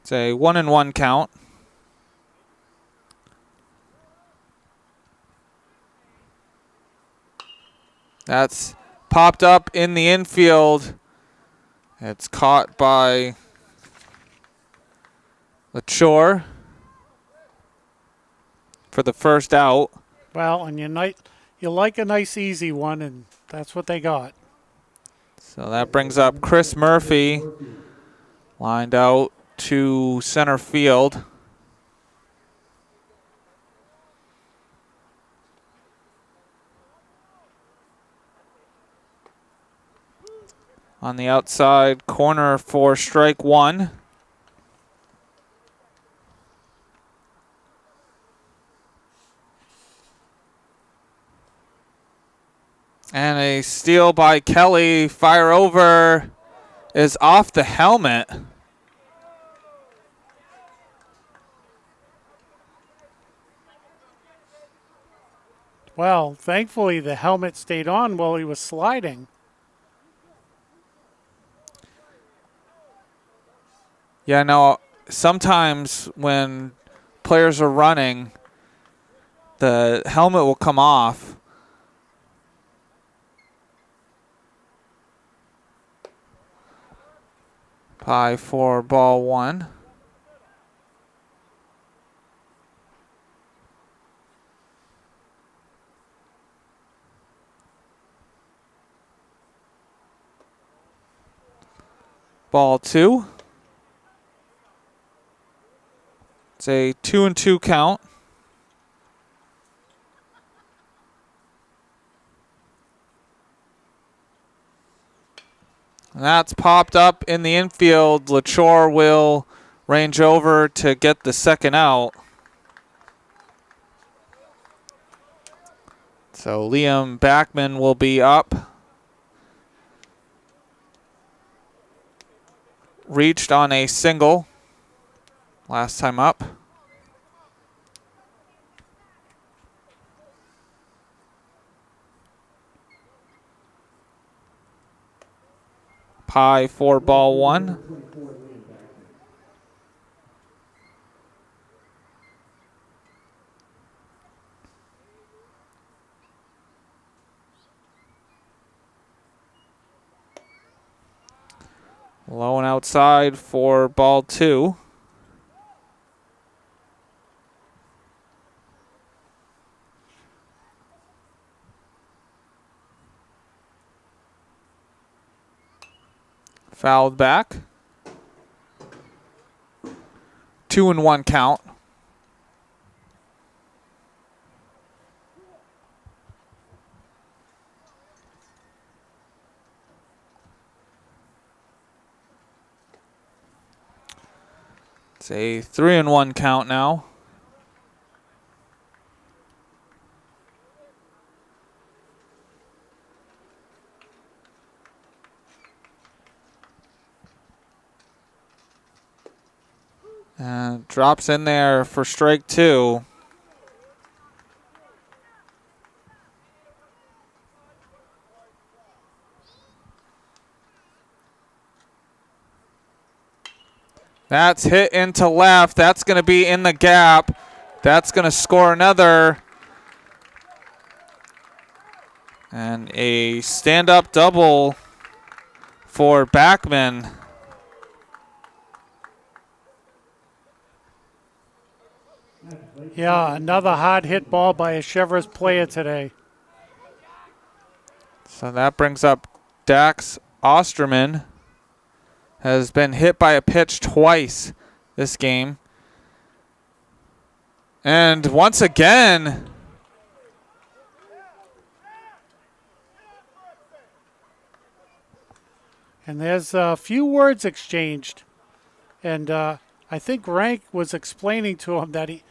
It's a 1-1 count. That's popped up in the infield. It's caught by LaChore for the first out. Well, and you like a nice easy one, and that's what they got. So that brings up Chris Murphy, lined out to center field. On the outside corner for strike one. And a steal by Kelly. Fire over is off the helmet. Well, thankfully the helmet stayed on while he was sliding. Yeah, no, sometimes when players are running, the helmet will come off. Pie for ball one. Ball two. It's a 2-2 count. And that's popped up in the infield. LaChore will range over to get the second out. So Liam Backman will be up. Reached on a single last time up. Pie for ball one. Low and outside for ball two. Fouled back. 2-1 count. It's a 3-1 count now. And drops in there for strike two. That's hit into left. That's going to be in the gap. That's going to score another. And a stand-up double for Backman. Yeah, another hard hit ball by a Cheverus player today. So that brings up Dax Osterman. Has been hit by a pitch twice this game. And once again, And there's a few words exchanged. And I think Rank was explaining to him that he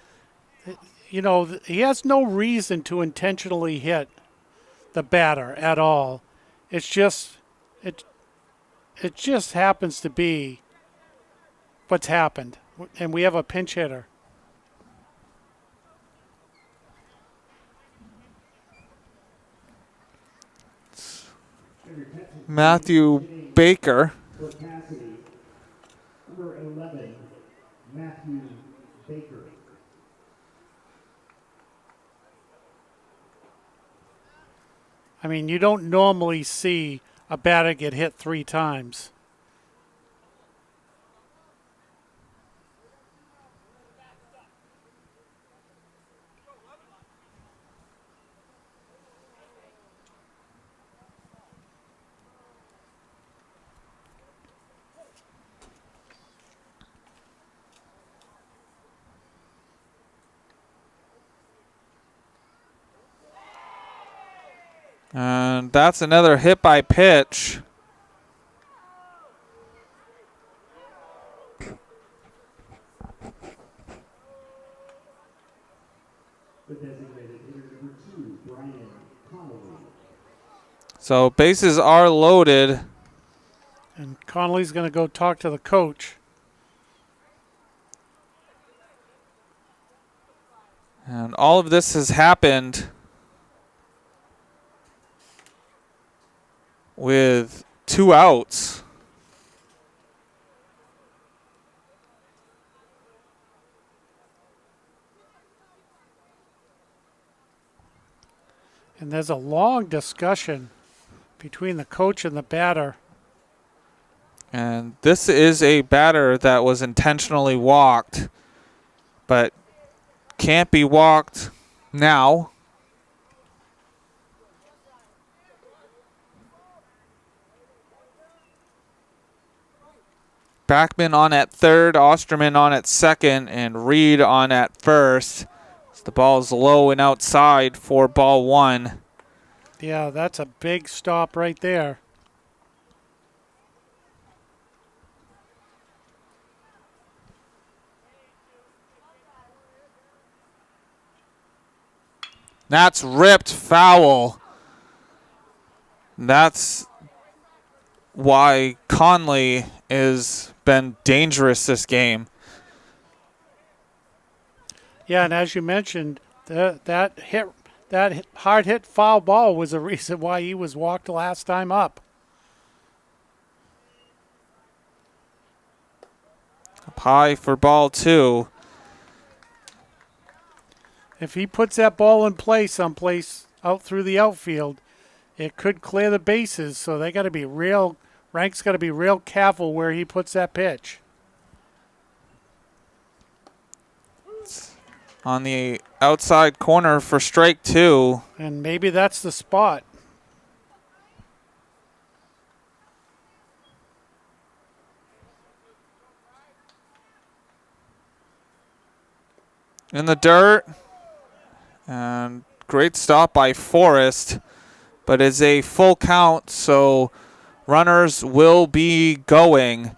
has no reason to intentionally hit the batter at all. It's just, it just happens to be what's happened. And we have a pinch hitter. Matthew Baker. For Cassidy, number 11, Matthew Baker. I mean, you don't normally see a batter get hit 3 times. And that's another hit by pitch. The designated hitter number 2, Brian Connolly. So bases are loaded. And Connolly's going to go talk to the coach. And all of this has happened with 2 outs. And there's a long discussion between the coach and the batter. And this is a batter that was intentionally walked, but can't be walked now. Backman on at third, Osterman on at second, and Reed on at first. So the ball's low and outside for ball 1. Yeah, that's a big stop right there. That's ripped foul. That's why Conley has been dangerous this game. Yeah, and as you mentioned, that hard hit foul ball was the reason why he was walked last time up. Up high for ball 2. If he puts that ball in play someplace out through the outfield, it could clear the bases. So they got to be real. Rank's got to be real careful where he puts that pitch. On the outside corner for strike 2. And maybe that's the spot. In the dirt. And great stop by Forrest. But it's a full count, so runners will be going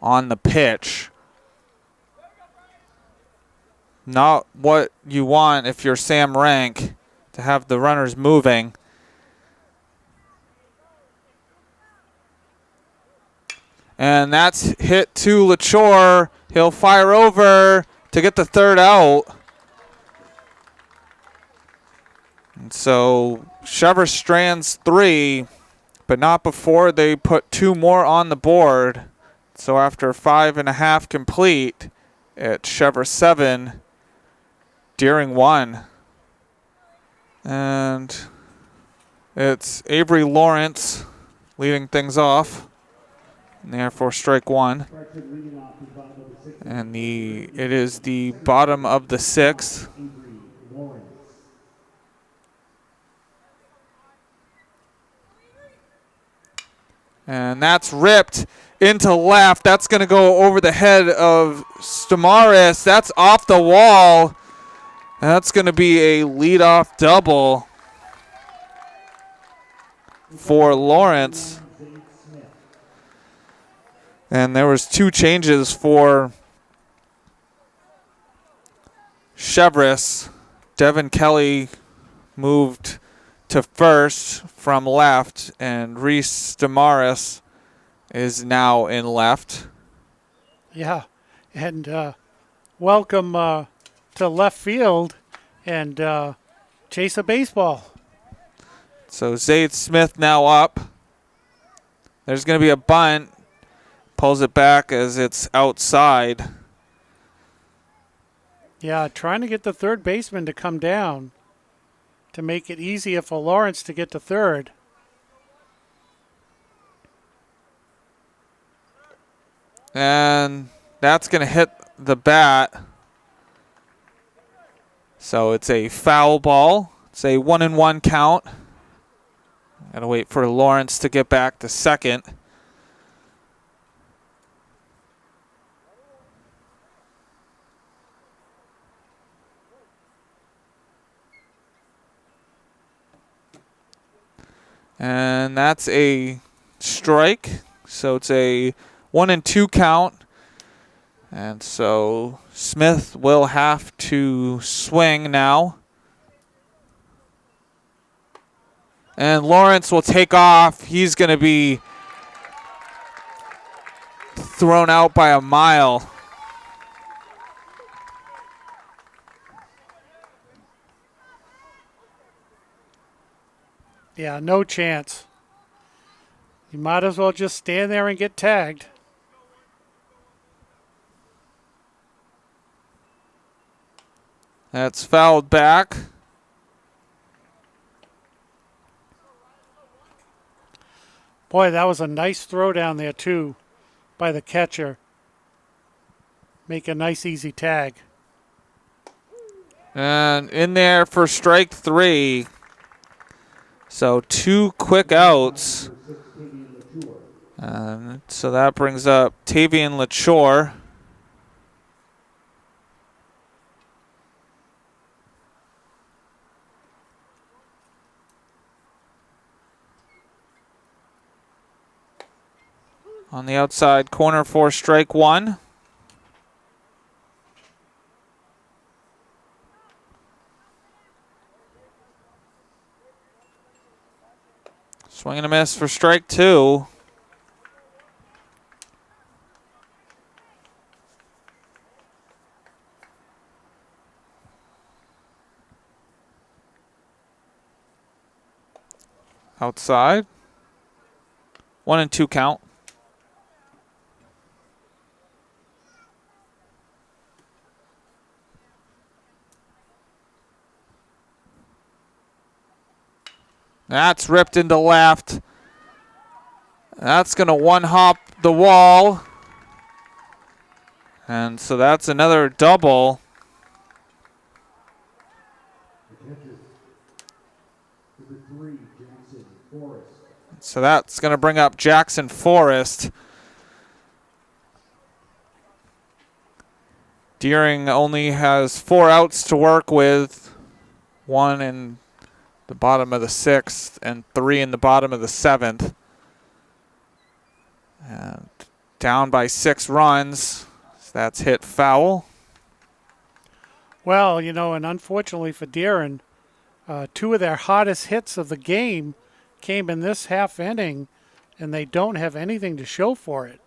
on the pitch. Not what you want if you're Sam Rank, to have the runners moving. And that's hit to LaChore. He'll fire over to get the 3rd out. And so Cheverus strands 3, but not before they put 2 more on the board. So after 5.5 complete, it's Cheverus 7, Deering 1. And it's Avery Lawrence leading things off. And therefore strike 1. And it is the bottom of the 6th. And that's ripped into left. That's going to go over the head of Stamaris. That's off the wall. And that's going to be a leadoff double for Lawrence. And there was 2 changes for Cheverus. Devin Kelly moved to first from left, and Reese Damaris is now in left. Yeah, and welcome to left field and chase a baseball. So Zayd Smith now up. There's going to be a bunt. Pulls it back as it's outside. Yeah, trying to get the third baseman to come down to make it easier for Lawrence to get to third. And that's going to hit the bat. So it's a foul ball. It's a 1-1 count. Gotta wait for Lawrence to get back to second. And that's a strike. So it's a 1-2 count. And so Smith will have to swing now. And Lawrence will take off. He's going to be thrown out by a mile. Yeah, no chance. You might as well just stand there and get tagged. That's fouled back. Boy, that was a nice throw down there, too, by the catcher. Make a nice, easy tag. And in there for strike 3. So 2 quick outs. And so that brings up Tavian Lachore. On the outside corner for strike 1. Swing and a miss for strike 2. Outside. 1-2 count. That's ripped into left. That's going to one-hop the wall. And so that's another double. So that's going to bring up Jackson Forrest. Deering only has 4 outs to work with. 1 in the bottom of the 6th and 3 in the bottom of the 7th. And down by 6 runs. So that's hit foul. Well, you know, and unfortunately for Deering, 2 of their hottest hits of the game came in this half inning, and they don't have anything to show for it.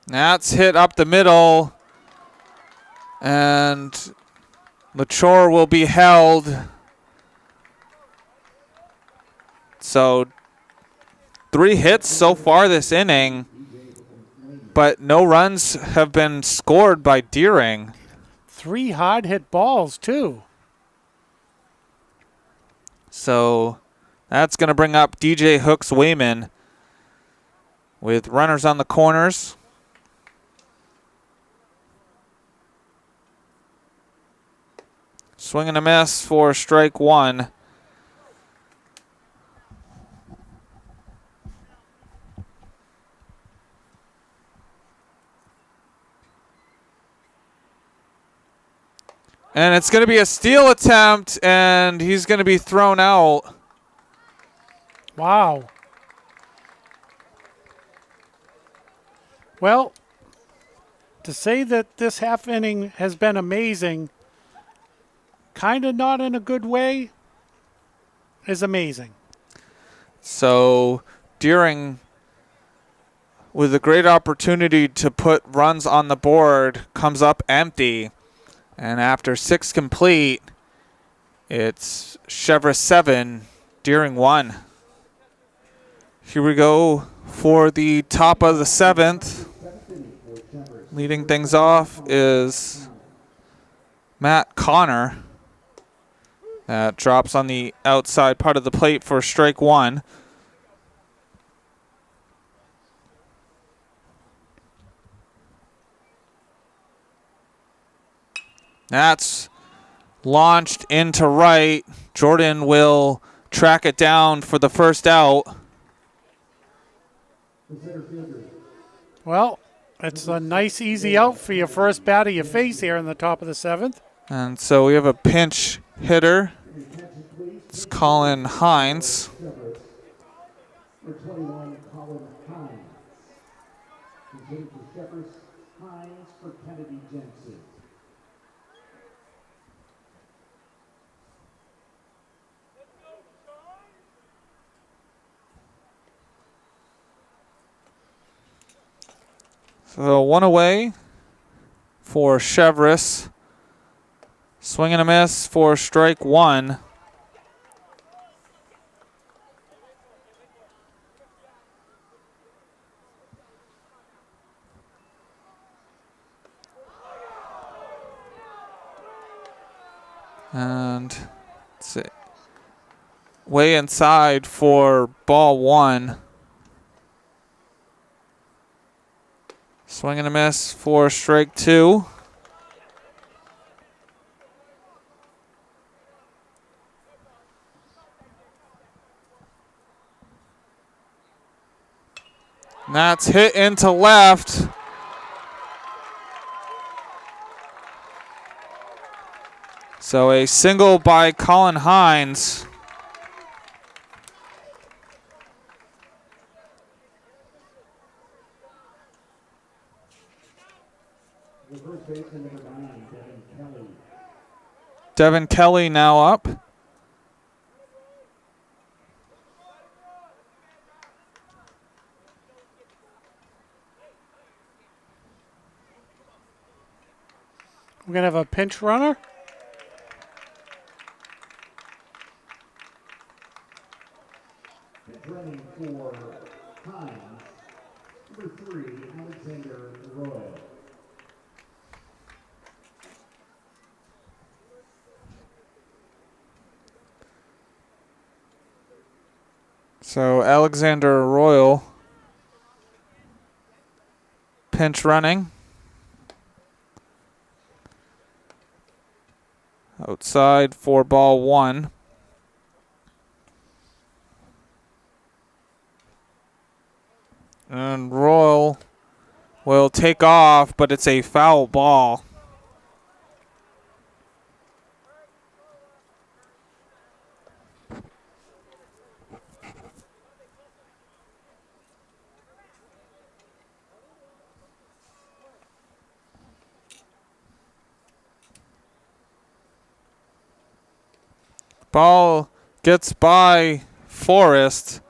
That's hit up the middle, and Lachore will be held. So 3 hits so far this inning, but no runs have been scored by Deering. 3 hard hit balls, too. So that's going to bring up DJ Hooks Wayman with runners on the corners. Swing and a miss for strike 1. And it's going to be a steal attempt, and he's going to be thrown out. Wow. Well, to say that this half inning has been amazing, kind of not in a good way, is amazing. So Deering, with a great opportunity to put runs on the board, comes up empty. And after 6 complete, it's Cheverus 7, Deering 1. Here we go for the top of the 7th. Leading things off is Matt Connor. That drops on the outside part of the plate for strike 1. That's launched into right. Jordan will track it down for the first out. Well, it's a nice, easy out for your first batter you face here in the top of the 7th. And so we have a pinch hitter. It's Colin Hines. For 21, Colin Hines. Continues to Cheverus Hines for Kennedy Jensen. So 1 away for Cheverus. Swing and a miss for strike 1. And let's see. Way inside for ball 1. Swing and a miss for strike 2. And that's hit into left. So a single by Colin Hines. The first baseman, number 9, Devin Kelly. Devin Kelly now up. We're going to have a pinch runner. Pitch running for Hines, number 3, Alexander Royal. So Alexander Royal pinch running. Outside for ball 1. And Royal will take off, but it's a foul ball. Ball gets by Forrest.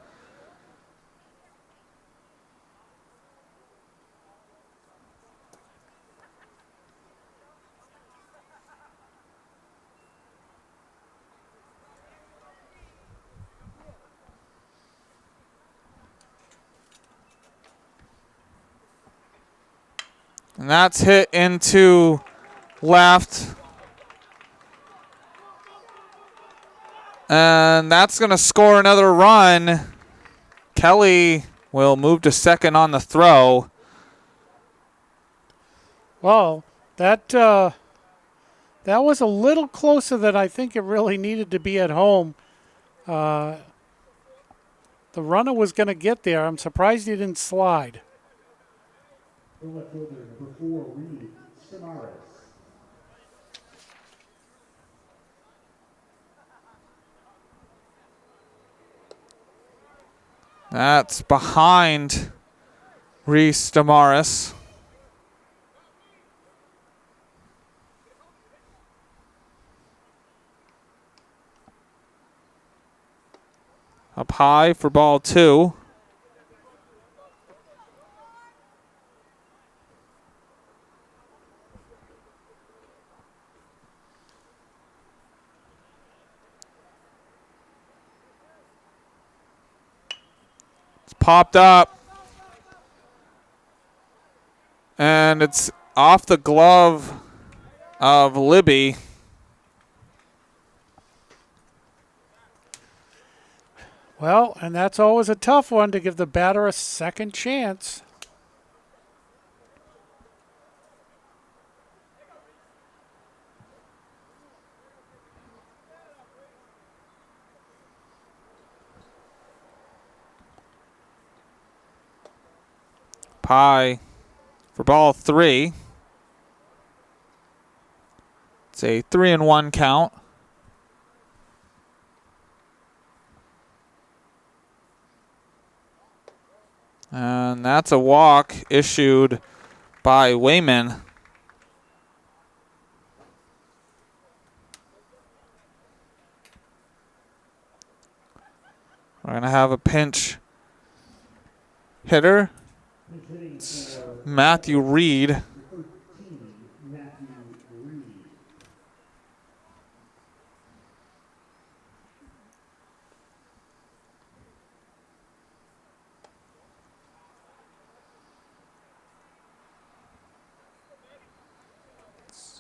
And that's hit into left. And that's going to score another run. Kelly will move to second on the throw. Well, that was a little closer than I think it really needed to be at home. The runner was going to get there. I'm surprised he didn't slide. The left fielder, number 4, Reed Samaras. That's behind Reese Damaris. Up high for ball 2. It's popped up. And it's off the glove of Libby. Well, and that's always a tough one to give the batter a second chance. Pie for ball 3. It's a 3-1 count. And that's a walk issued by Wayman. We're going to have a pinch hitter. It's Matthew Reed.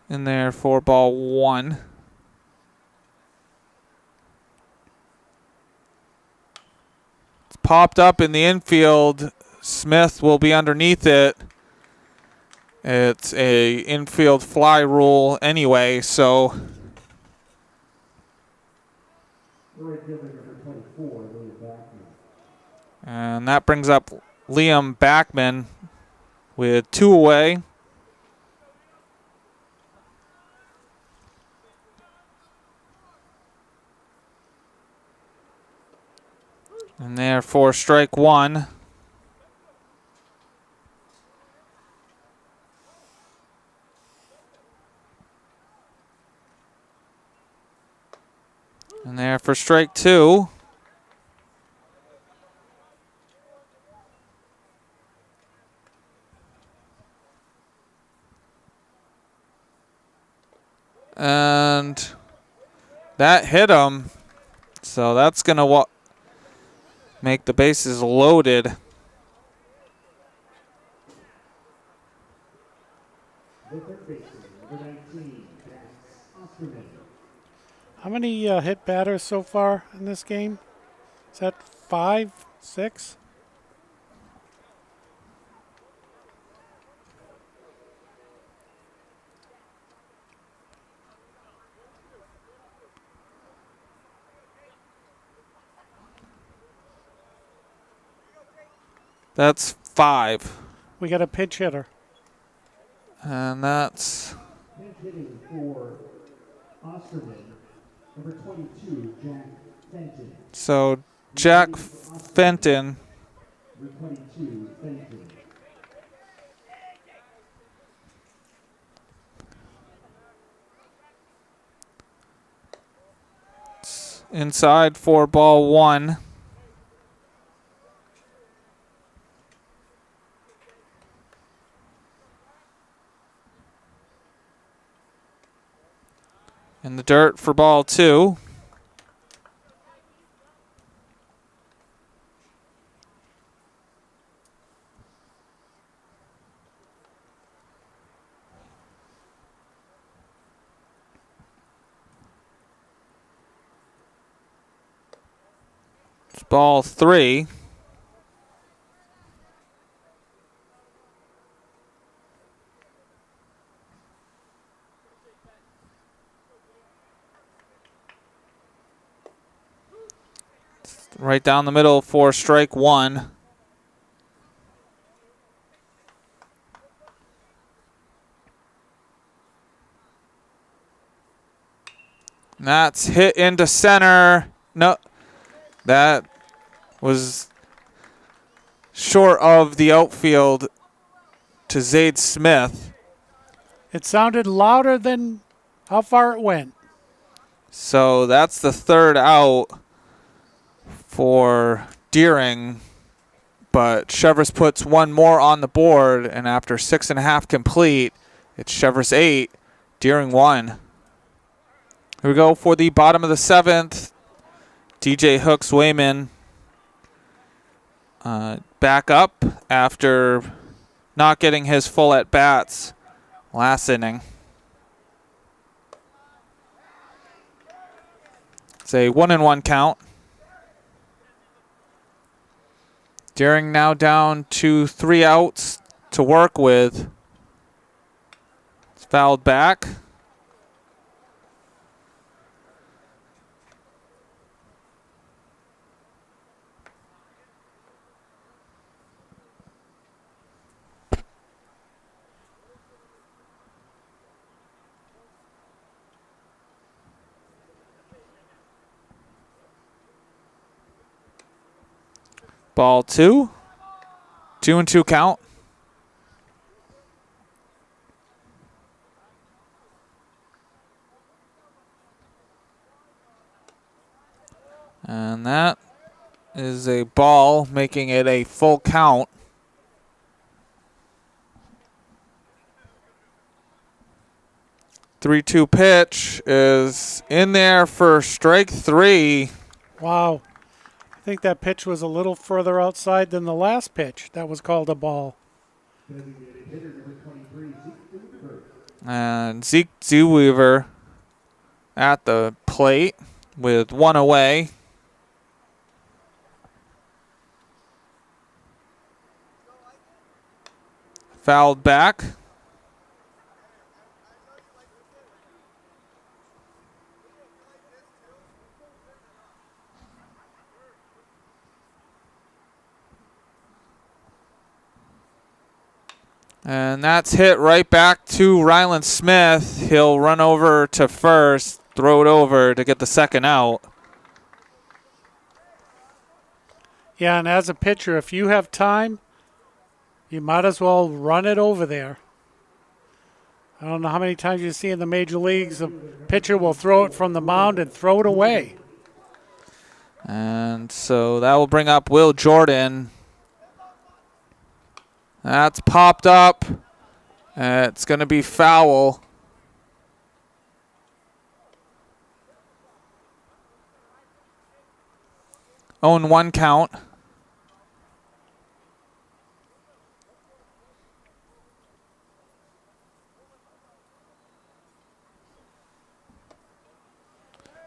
In there for ball 1. It's popped up in the infield. Smith will be underneath it. It's a infield fly rule anyway, so and that brings up Liam Backman with 2 away. And there for strike 1. And there for strike 2. And that hit him. So that's going to make the bases loaded. How many hit batters so far in this game? Is that 5, 6? That's 5. We got a pinch hitter. And that's Pinch hitting for Osterman, number 22, Jack Fenton. so Jack Fenton. Number 22, Fenton. Inside for ball 1. In the dirt for ball 2. It's ball 3. Right down the middle for strike 1. And that's hit into center. No, that was short of the outfield to Zade Smith. It sounded louder than how far it went. So that's the third out for Deering. But Cheverus puts one more on the board, and after 6.5 complete, it's Cheverus 8, Deering 1. Here we go for the bottom of the 7th. DJ Hooks Wayman back up after not getting his full at-bats last inning. It's a 1-1 count. Deering now down to 3 outs to work with. It's fouled back. Ball 2. 2-2 count. And that is a ball, making it a full count. Three-two pitch is in there for strike 3. Wow. I think that pitch was a little further outside than the last pitch. That was called a ball. And Zeke Zewweaver at the plate with one away. Fouled back. And that's hit right back to Ryland Smith. He'll run over to first, throw it over to get the second out. Yeah, and as a pitcher, if you have time, you might as well run it over there. I don't know how many times you see in the major leagues, a pitcher will throw it from the mound and throw it away. And so that will bring up Will Jordan. That's popped up. It's going to be foul. Own 1 count.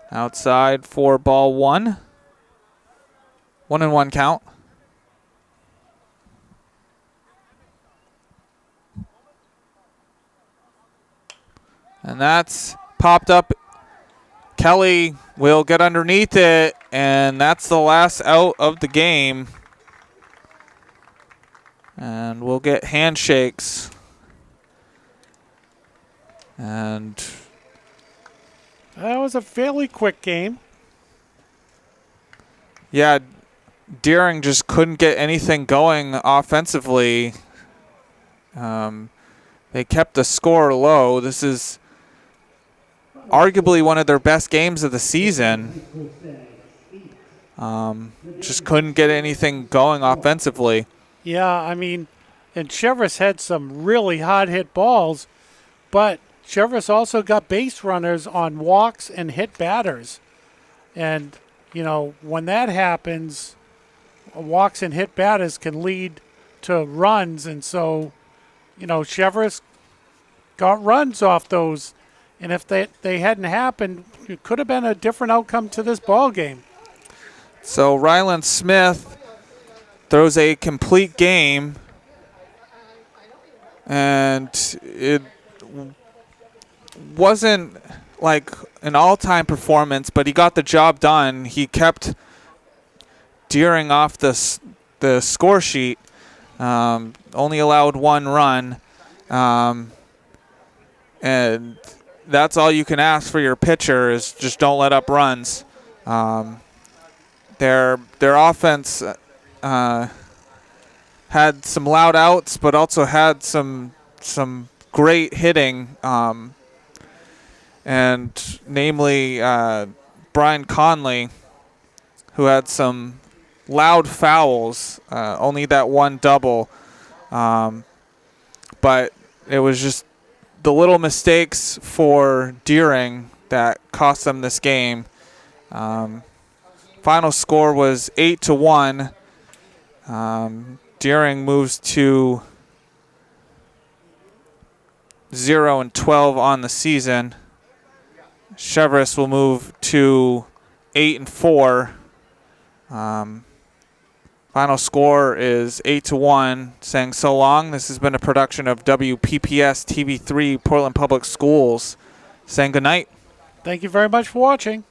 Outside for ball 1. 1-1 count. And that's popped up. Kelly will get underneath it, and that's the last out of the game. And we'll get handshakes. And that was a fairly quick game. yeah, Deering just couldn't get anything going offensively. They kept the score low. This is arguably one of their best games of the season. Just couldn't get anything going offensively. Yeah, I mean, and Cheverus had some really hard-hit balls, but Cheverus also got base runners on walks and hit batters. And, you know, when that happens, walks and hit batters can lead to runs. And so, you know, Cheverus got runs off those. And if they hadn't happened, it could have been a different outcome to this ball game. So Ryland Smith throws a complete game, and it wasn't like an all-time performance, but he got the job done. He kept Deering off the score sheet, only allowed 1 run, and that's all you can ask for your pitcher is just don't let up runs. Their offense had some loud outs, but also had some great hitting, and namely Brian Conley, who had some loud fouls, only that one double. But it was just the little mistakes for Deering that cost them this game. Final score was 8-1. Deering moves to 0-12 on the season. Cheverus will move to 8-4. Final score is 8-1. Saying so long. This has been a production of WPPS TV3 Portland Public Schools. Saying good night. Thank you very much for watching.